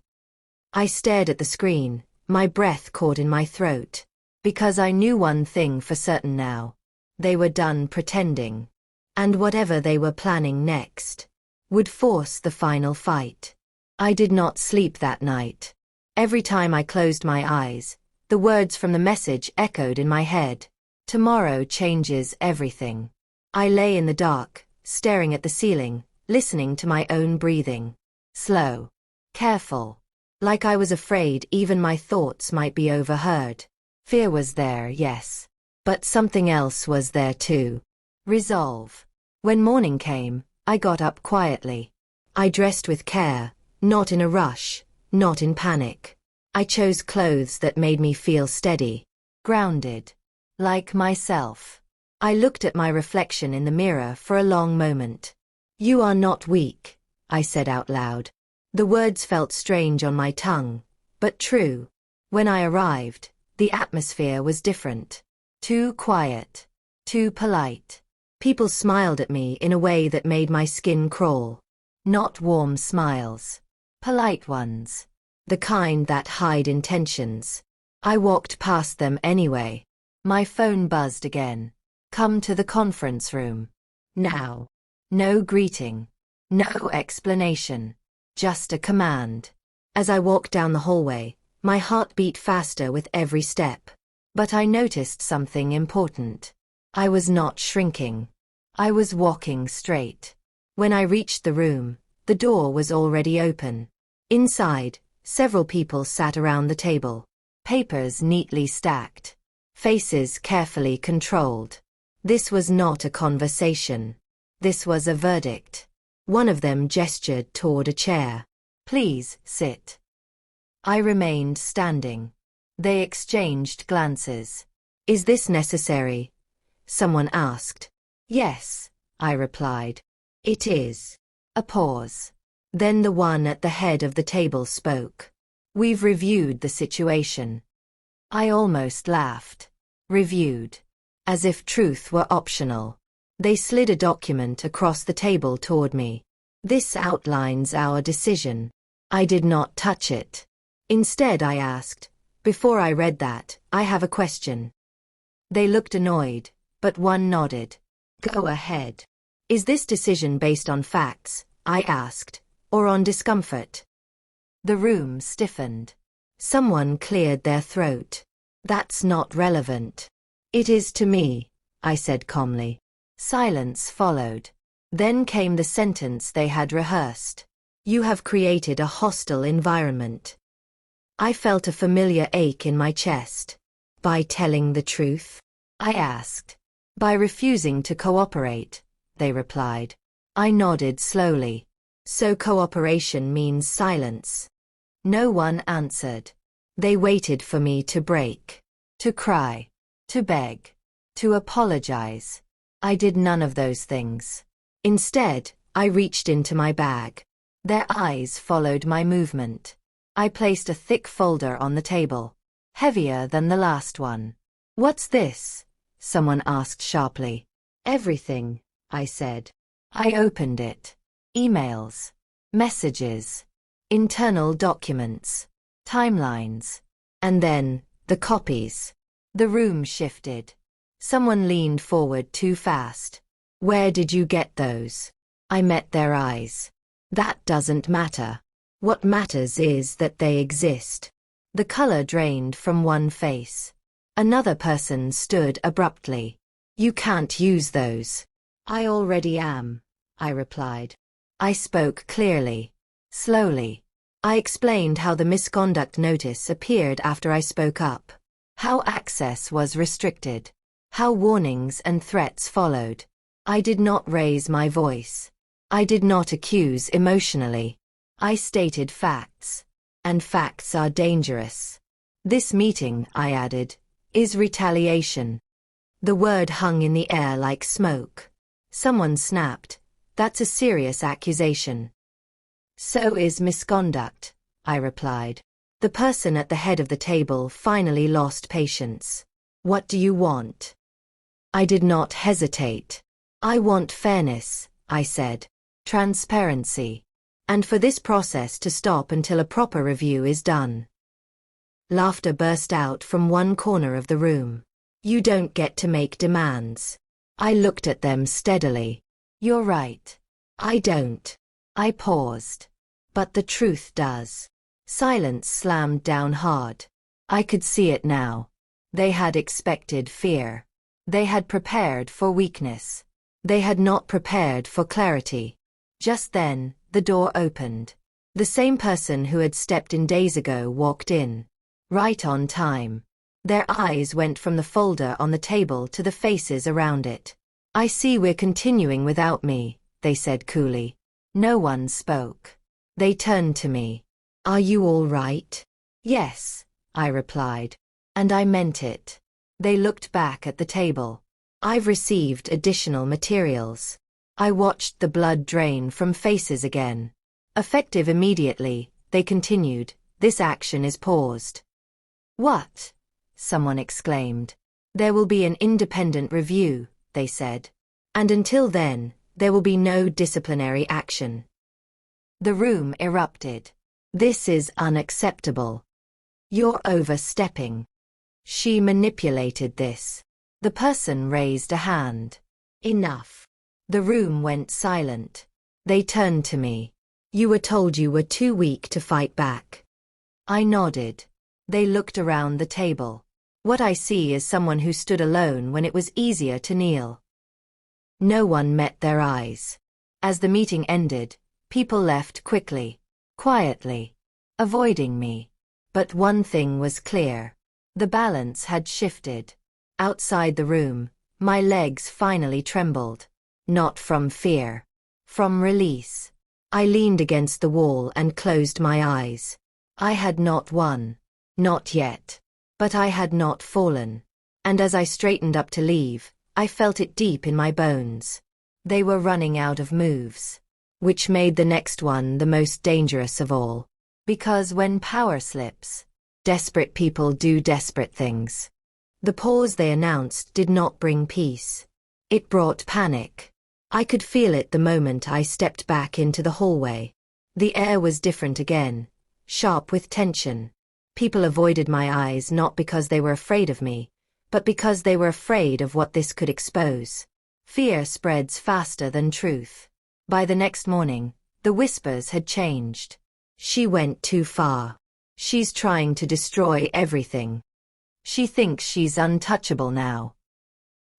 [SPEAKER 1] I stared at the screen, my breath caught in my throat. Because I knew one thing for certain now. They were done pretending. And whatever they were planning next would force the final fight. I did not sleep that night. Every time I closed my eyes, the words from the message echoed in my head. Tomorrow changes everything. I lay in the dark, staring at the ceiling, listening to my own breathing. Slow. Careful. Like I was afraid even my thoughts might be overheard. Fear was there, yes. But something else was there too. Resolve. When morning came, I got up quietly. I dressed with care, not in a rush, not in panic. I chose clothes that made me feel steady, grounded, like myself. I looked at my reflection in the mirror for a long moment. "You are not weak," I said out loud. The words felt strange on my tongue, but true. When I arrived, the atmosphere was different. Too quiet. Too polite. People smiled at me in a way that made my skin crawl. Not warm smiles. Polite ones. The kind that hide intentions. I walked past them anyway. My phone buzzed again. "Come to the conference room. Now." No greeting. No explanation. Just a command. As I walked down the hallway, my heart beat faster with every step. But I noticed something important. I was not shrinking. I was walking straight. When I reached the room, the door was already open. Inside, several people sat around the table. Papers neatly stacked. Faces carefully controlled. This was not a conversation. This was a verdict. One of them gestured toward a chair. "Please, sit." I remained standing. They exchanged glances. "Is this necessary?" someone asked. "Yes," I replied. "It is." A pause. Then the one at the head of the table spoke. "We've reviewed the situation." I almost laughed. Reviewed. As if truth were optional. They slid a document across the table toward me. "This outlines our decision." I did not touch it. Instead I asked, "Before I read that, I have a question." They looked annoyed, but one nodded. "Go ahead." "Is this decision based on facts," I asked, "or on discomfort?" The room stiffened. Someone cleared their throat. "That's not relevant." "It is to me," I said calmly. Silence followed. Then came the sentence they had rehearsed. You have created a hostile environment. I felt a familiar ache in my chest. By telling the truth? I asked. By refusing to cooperate, they replied. I nodded slowly. So cooperation means silence. No one answered. They waited for me to break, to cry, to beg, to apologize. I did none of those things. Instead, I reached into my bag. Their eyes followed my movement. I placed a thick folder on the table, heavier than the last one. What's this? Someone asked sharply. Everything, I said. I opened it. Emails, messages, internal documents, timelines, and then, the copies. The room shifted. Someone leaned forward too fast. Where did you get those? I met their eyes. That doesn't matter. What matters is that they exist. The color drained from one face. Another person stood abruptly. You can't use those. I already am, I replied. I spoke clearly, slowly. I explained how the misconduct notice appeared after I spoke up, how access was restricted, how warnings and threats followed. I did not raise my voice. I did not accuse emotionally. I stated facts. And facts are dangerous. This meeting, I added, is retaliation. The word hung in the air like smoke. Someone snapped. That's a serious accusation. So is misconduct, I replied. The person at the head of the table finally lost patience. What do you want? I did not hesitate. I want fairness, I said. Transparency. And for this process to stop until a proper review is done. Laughter burst out from one corner of the room. You don't get to make demands. I looked at them steadily. You're right. I don't. I paused. But the truth does. Silence slammed down hard. I could see it now. They had expected fear. They had prepared for weakness. They had not prepared for clarity. Just then, the door opened. The same person who had stepped in days ago walked in. Right on time. Their eyes went from the folder on the table to the faces around it. I see we're continuing without me, they said coolly. No one spoke. They turned to me. Are you all right? Yes, I replied. And I meant it. They looked back at the table. I've received additional materials. I watched the blood drain from faces again. Effective immediately, they continued. This action is paused. What? Someone exclaimed. There will be an independent review, they said. And until then, there will be no disciplinary action. The room erupted. This is unacceptable. You're overstepping. She manipulated this. The person raised a hand. Enough. The room went silent. They turned to me. You were told you were too weak to fight back. I nodded. They looked around the table. What I see is someone who stood alone when it was easier to kneel. No one met their eyes. As the meeting ended, people left quickly, quietly, avoiding me. But one thing was clear. The balance had shifted. Outside the room, my legs finally trembled. Not from fear. From release. I leaned against the wall and closed my eyes. I had not won. Not yet. But I had not fallen. And as I straightened up to leave, I felt it deep in my bones. They were running out of moves. Which made the next one the most dangerous of all. Because when power slips, desperate people do desperate things. The pause they announced did not bring peace. It brought panic. I could feel it the moment I stepped back into the hallway. The air was different again, sharp with tension. People avoided my eyes not because they were afraid of me, but because they were afraid of what this could expose. Fear spreads faster than truth. By the next morning, the whispers had changed. She went too far. She's trying to destroy everything. She thinks she's untouchable now.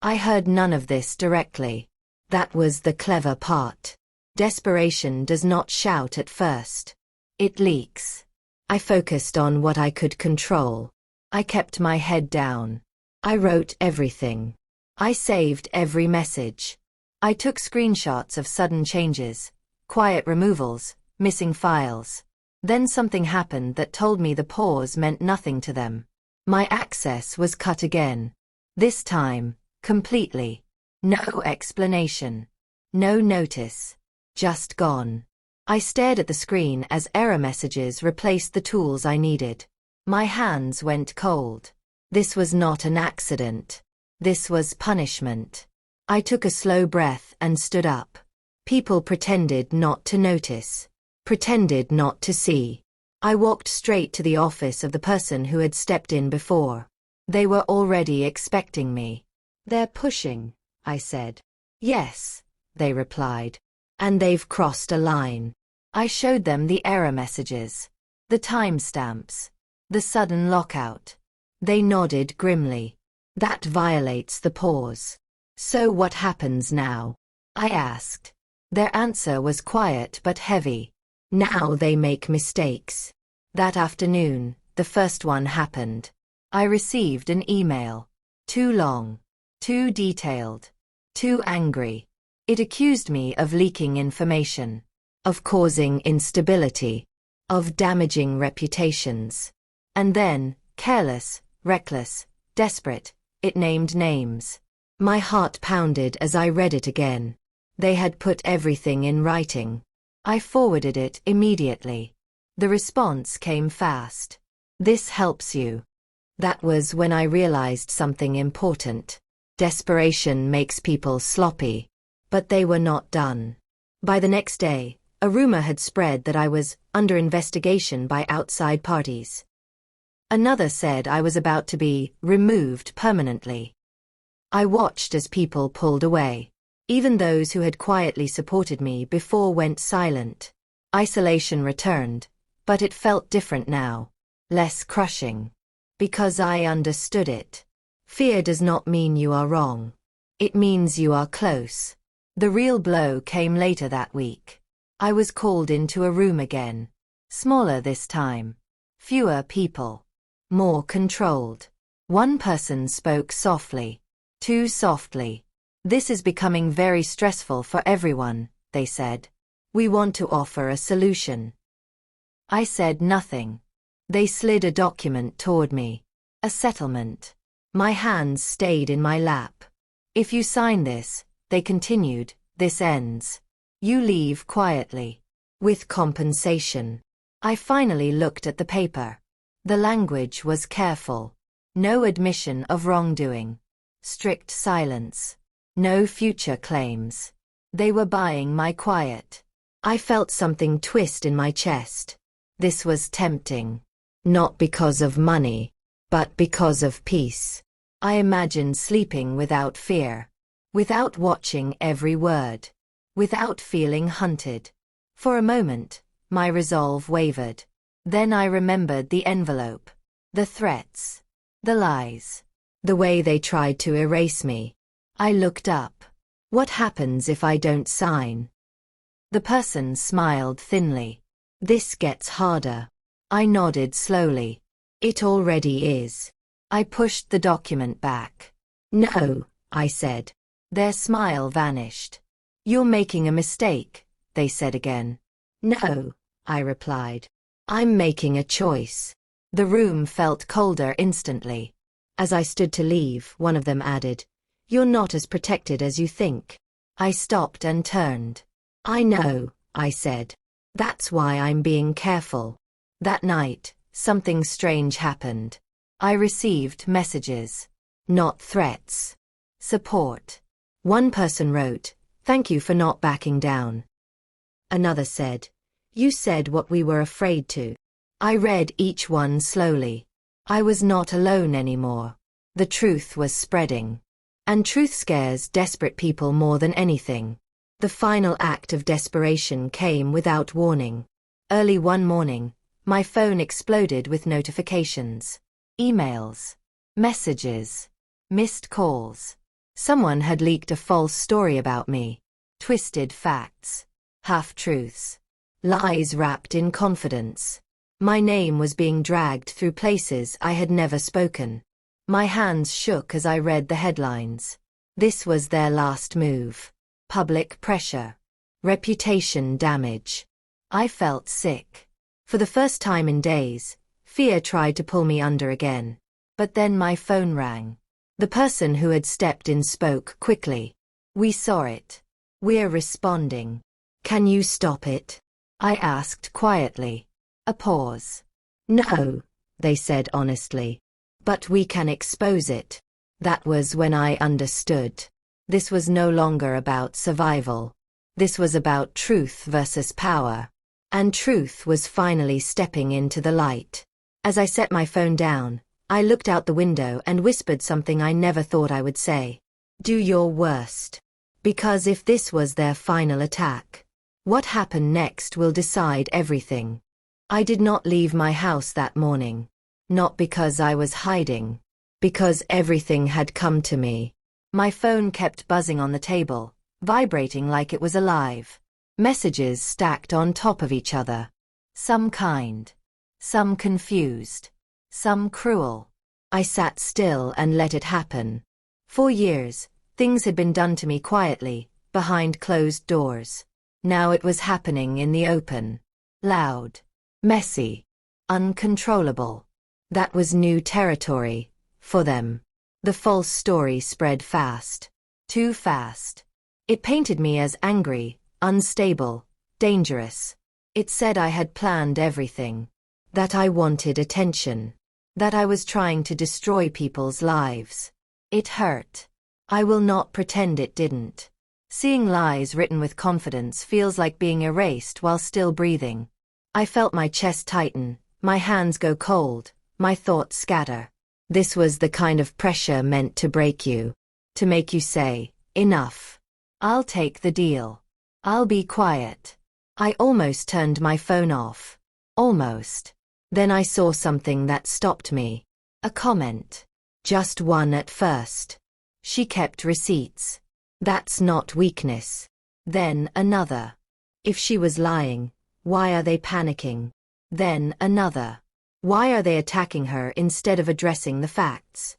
[SPEAKER 1] I heard none of this directly. That was the clever part. Desperation does not shout at first. It leaks. I focused on what I could control. I kept my head down. I wrote everything. I saved every message. I took screenshots of sudden changes, quiet removals, missing files. Then something happened that told me the pause meant nothing to them. My access was cut again. This time, completely. No explanation. No notice. Just gone. I stared at the screen as error messages replaced the tools I needed. My hands went cold. This was not an accident. This was punishment. I took a slow breath and stood up. People pretended not to notice. Pretended not to see. I walked straight to the office of the person who had stepped in before. They were already expecting me. "They're pushing," I said. "Yes," they replied. "And they've crossed a line." I showed them the error messages. The timestamps. The sudden lockout. They nodded grimly. "That violates the pause." "So what happens now?" I asked. Their answer was quiet but heavy. "Now they make mistakes." That afternoon, the first one happened. I received an email. Too long. Too detailed. Too angry. It accused me of leaking information. Of causing instability. Of damaging reputations. And then, careless, reckless, desperate, it named names. My heart pounded as I read it again. They had put everything in writing. I forwarded it immediately. The response came fast. "This helps you." That was when I realized something important. Desperation makes people sloppy. But they were not done. By the next day, a rumor had spread that I was under investigation by outside parties. Another said I was about to be removed permanently. I watched as people pulled away. Even those who had quietly supported me before went silent. Isolation returned, but it felt different now. Less crushing. Because I understood it. Fear does not mean you are wrong. It means you are close. The real blow came later that week. I was called into a room again. Smaller this time. Fewer people. More controlled. One person spoke softly. Too softly. "This is becoming very stressful for everyone," they said. "We want to offer a solution." I said nothing. They slid a document toward me. A settlement. My hands stayed in my lap. "If you sign this," they continued, "this ends. You leave quietly. With compensation." I finally looked at the paper. The language was careful. No admission of wrongdoing. Strict silence. No future claims. They were buying my quiet. I felt something twist in my chest. This was tempting. Not because of money, but because of peace. I imagined sleeping without fear. Without watching every word. Without feeling hunted. For a moment, my resolve wavered. Then I remembered the envelope. The threats. The lies. The way they tried to erase me. I looked up. "What happens if I don't sign?" The person smiled thinly. "This gets harder." I nodded slowly. "It already is." I pushed the document back. "No," I said. Their smile vanished. "You're making a mistake," they said again. "No," I replied. "I'm making a choice." The room felt colder instantly. As I stood to leave, one of them added, "You're not as protected as you think." I stopped and turned. "I know," I said. "That's why I'm being careful." That night, something strange happened. I received messages. Not threats. Support. One person wrote, "Thank you for not backing down." Another said, "You said what we were afraid to." I read each one slowly. I was not alone anymore. The truth was spreading. And truth scares desperate people more than anything. The final act of desperation came without warning. Early one morning, my phone exploded with notifications. Emails. Messages. Missed calls. Someone had leaked a false story about me. Twisted facts. half-truths. Lies wrapped in confidence. My name was being dragged through places I had never spoken. My hands shook as I read the headlines. This was their last move. Public pressure. Reputation damage. I felt sick. For the first time in days, fear tried to pull me under again. But then my phone rang. The person who had stepped in spoke quickly. "We saw it. We're responding. Can you stop it?" I asked quietly. A pause. "No," they said honestly. "But we can expose it." That was when I understood. This was no longer about survival. This was about truth versus power. And truth was finally stepping into the light. As I set my phone down, I looked out the window and whispered something I never thought I would say. Do your worst. Because if this was their final attack, what happened next will decide everything. I did not leave my house that morning. Not because I was hiding. Because everything had come to me. My phone kept buzzing on the table, vibrating like it was alive. Messages stacked on top of each other. Some kind. Some confused. Some cruel. I sat still and let it happen. For years, things had been done to me quietly, behind closed doors. Now it was happening in the open. Loud. Messy. Uncontrollable. That was new territory. For them. The false story spread fast. Too fast. It painted me as angry, unstable, dangerous. It said I had planned everything. That I wanted attention. That I was trying to destroy people's lives. It hurt. I will not pretend it didn't. Seeing lies written with confidence feels like being erased while still breathing. I felt my chest tighten, my hands go cold, my thoughts scatter. This was the kind of pressure meant to break you. To make you say, enough. I'll take the deal. I'll be quiet. I almost turned my phone off. Almost. Then I saw something that stopped me. A comment. Just one at first. She kept receipts. That's not weakness. Then another. If she was lying, why are they panicking? Then another. Why are they attacking her instead of addressing the facts?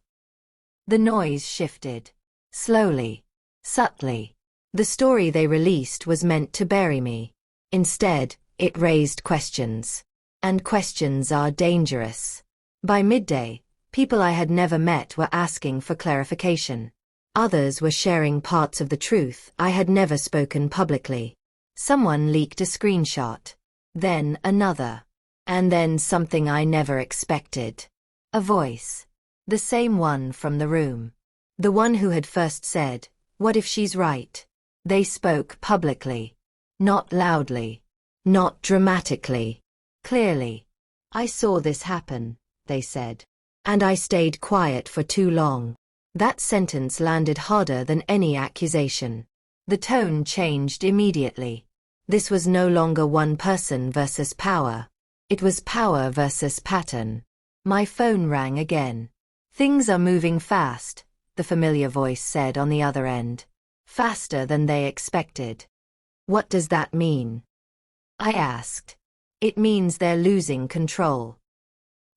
[SPEAKER 1] The noise shifted. Slowly. Subtly. The story they released was meant to bury me. Instead, it raised questions. And questions are dangerous. By midday, people I had never met were asking for clarification. Others were sharing parts of the truth I had never spoken publicly. Someone leaked a screenshot. Then another. And then something I never expected. A voice. The same one from the room. The one who had first said, "What if she's right?" They spoke publicly. Not loudly. Not dramatically. Clearly. "I saw this happen," they said. "And I stayed quiet for too long." That sentence landed harder than any accusation. The tone changed immediately. This was no longer one person versus power. It was power versus pattern. My phone rang again. "Things are moving fast," the familiar voice said on the other end. Faster than they expected. "What does that mean?" I asked. "It means they're losing control."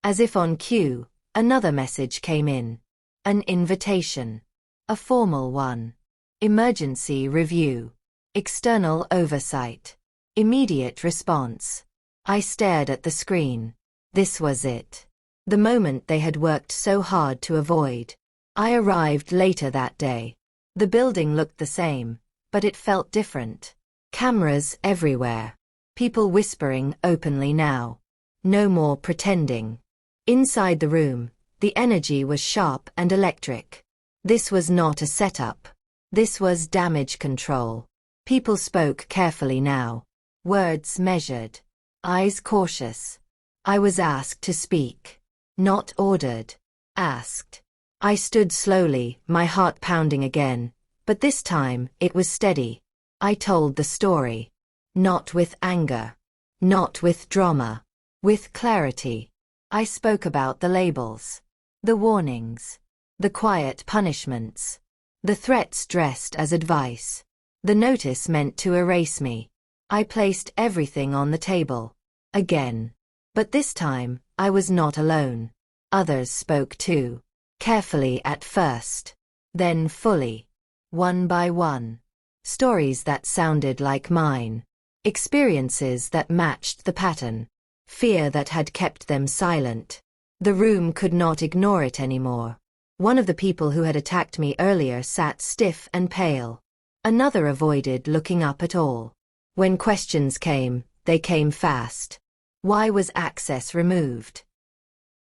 [SPEAKER 1] As if on cue, another message came in. An invitation. A formal one. Emergency review. External oversight. Immediate response. I stared at the screen. This was it. The moment they had worked so hard to avoid. I arrived later that day. The building looked the same, but it felt different. Cameras everywhere. People whispering openly now. No more pretending. Inside the room, the energy was sharp and electric. This was not a setup. This was damage control. People spoke carefully now. Words measured. Eyes cautious. I was asked to speak. Not ordered. Asked. I stood slowly, my heart pounding again, but this time it was steady. I told the story. Not with anger. Not with drama. With clarity. I spoke about the labels. The warnings. The quiet punishments. The threats dressed as advice. The notice meant to erase me. I placed everything on the table. Again. But this time, I was not alone. Others spoke too. Carefully at first. Then fully. One by one. Stories that sounded like mine. Experiences that matched the pattern. Fear that had kept them silent. The room could not ignore it anymore. One of the people who had attacked me earlier sat stiff and pale. Another avoided looking up at all. When questions came, they came fast. Why was access removed?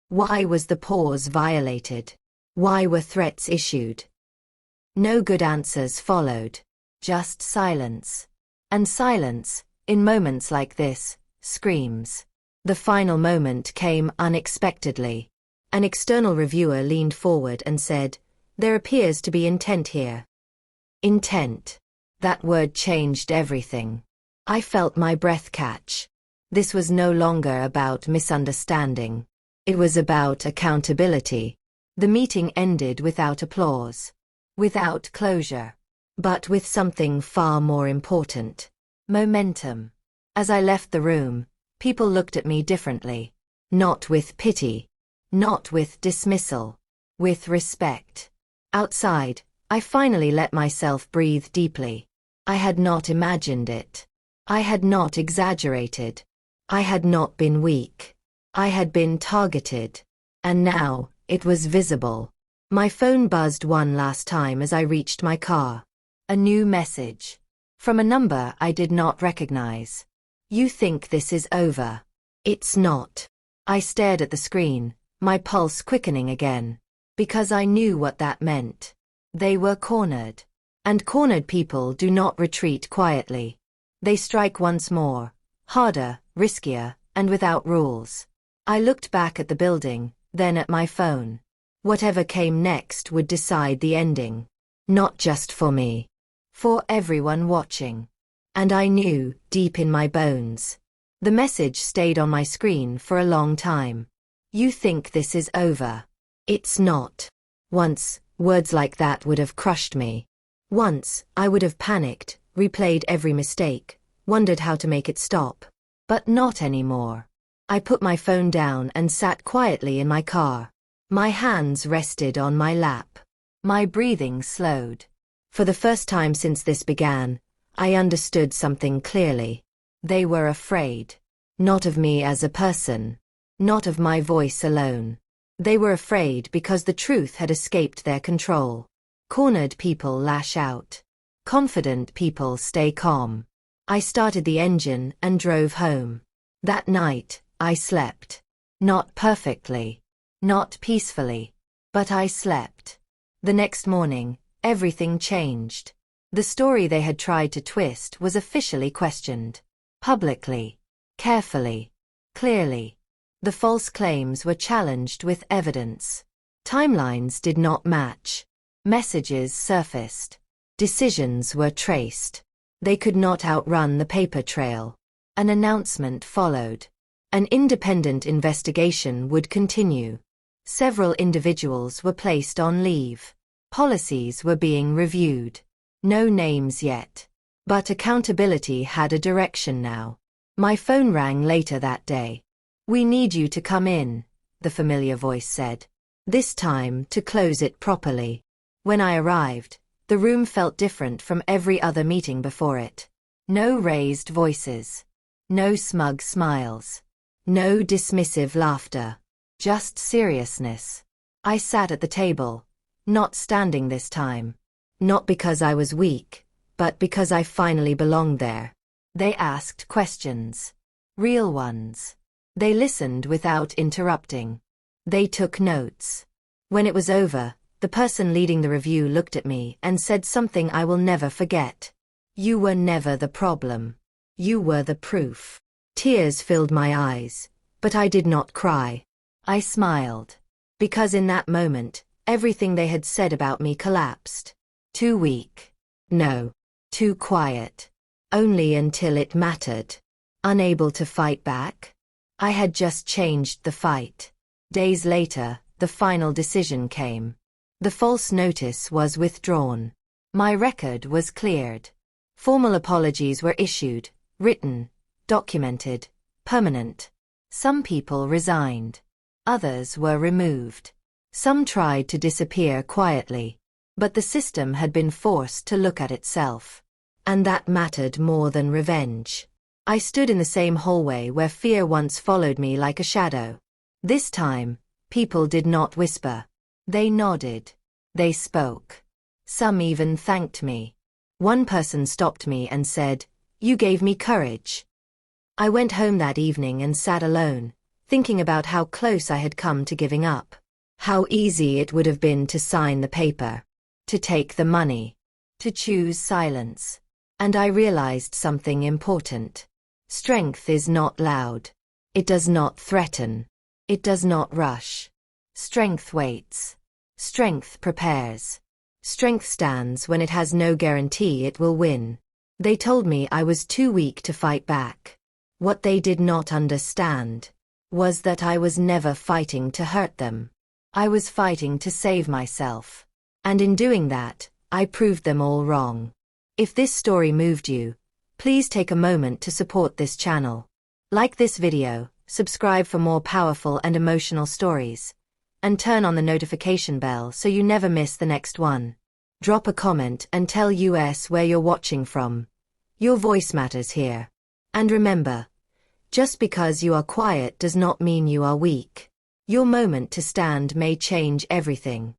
[SPEAKER 1] Why was the pause violated? Why were threats issued? No good answers followed. Just silence. And silence, in moments like this, screams. The final moment came unexpectedly. An external reviewer leaned forward and said, "There appears to be intent here." Intent. That word changed everything. I felt my breath catch. This was no longer about misunderstanding. It was about accountability. The meeting ended without applause. Without closure. But with something far more important. Momentum. As I left the room, people looked at me differently. Not with pity. Not with dismissal. With respect. Outside, I finally let myself breathe deeply. I had not imagined it. I had not exaggerated. I had not been weak. I had been targeted. And now, it was visible. My phone buzzed one last time as I reached my car. A new message. From a number I did not recognize. "You think this is over. It's not." I stared at the screen, my pulse quickening again. Because I knew what that meant. They were cornered. And cornered people do not retreat quietly. They strike once more. Harder, riskier, and without rules. I looked back at the building, then at my phone. Whatever came next would decide the ending. Not just for me. For everyone watching. And I knew, deep in my bones. The message stayed on my screen for a long time. "You think this is over. It's not." Once, words like that would have crushed me. Once, I would have panicked, replayed every mistake, wondered how to make it stop. But not anymore. I put my phone down and sat quietly in my car. My hands rested on my lap. My breathing slowed. For the first time since this began, I understood something clearly. They were afraid. Not of me as a person. Not of my voice alone. They were afraid because the truth had escaped their control. Cornered people lash out. Confident people stay calm. I started the engine and drove home. That night, I slept. Not perfectly. Not peacefully. But I slept. The next morning, everything changed. The story they had tried to twist was officially questioned. Publicly. Carefully. Clearly. The false claims were challenged with evidence. Timelines did not match. Messages surfaced. Decisions were traced. They could not outrun the paper trail. An announcement followed. An independent investigation would continue. Several individuals were placed on leave. Policies were being reviewed. No names yet. But accountability had a direction now. My phone rang later that day. "We need you to come in," the familiar voice said. This time to close it properly. When I arrived, the room felt different from every other meeting before it. No raised voices. No smug smiles. No dismissive laughter. Just seriousness. I sat at the table. Not standing this time. Not because I was weak, but because I finally belonged there. They asked questions. Real ones. They listened without interrupting. They took notes. When it was over, the person leading the review looked at me and said something I will never forget. "You were never the problem. You were the proof." Tears filled my eyes, but I did not cry. I smiled. Because in that moment, everything they had said about me collapsed. Too weak. No. Too quiet. Only until it mattered. Unable to fight back? I had just changed the fight. Days later, the final decision came. The false notice was withdrawn. My record was cleared. Formal apologies were issued, written, documented, permanent. Some people resigned. Others were removed. Some tried to disappear quietly. But the system had been forced to look at itself. And that mattered more than revenge. I stood in the same hallway where fear once followed me like a shadow. This time, people did not whisper. They nodded. They spoke. Some even thanked me. One person stopped me and said, "You gave me courage." I went home that evening and sat alone, thinking about how close I had come to giving up. How easy it would have been to sign the paper, to take the money, to choose silence. And I realized something important. Strength is not loud. It does not threaten. It does not rush. Strength waits. Strength prepares. Strength stands when it has no guarantee it will win. They told me I was too weak to fight back. What they did not understand was that I was never fighting to hurt them. I was fighting to save myself. And in doing that, I proved them all wrong. If this story moved you, please take a moment to support this channel. Like this video, subscribe for more powerful and emotional stories, and turn on the notification bell so you never miss the next one. Drop a comment and tell us where you're watching from. Your voice matters here. And remember, just because you are quiet does not mean you are weak. Your moment to stand may change everything.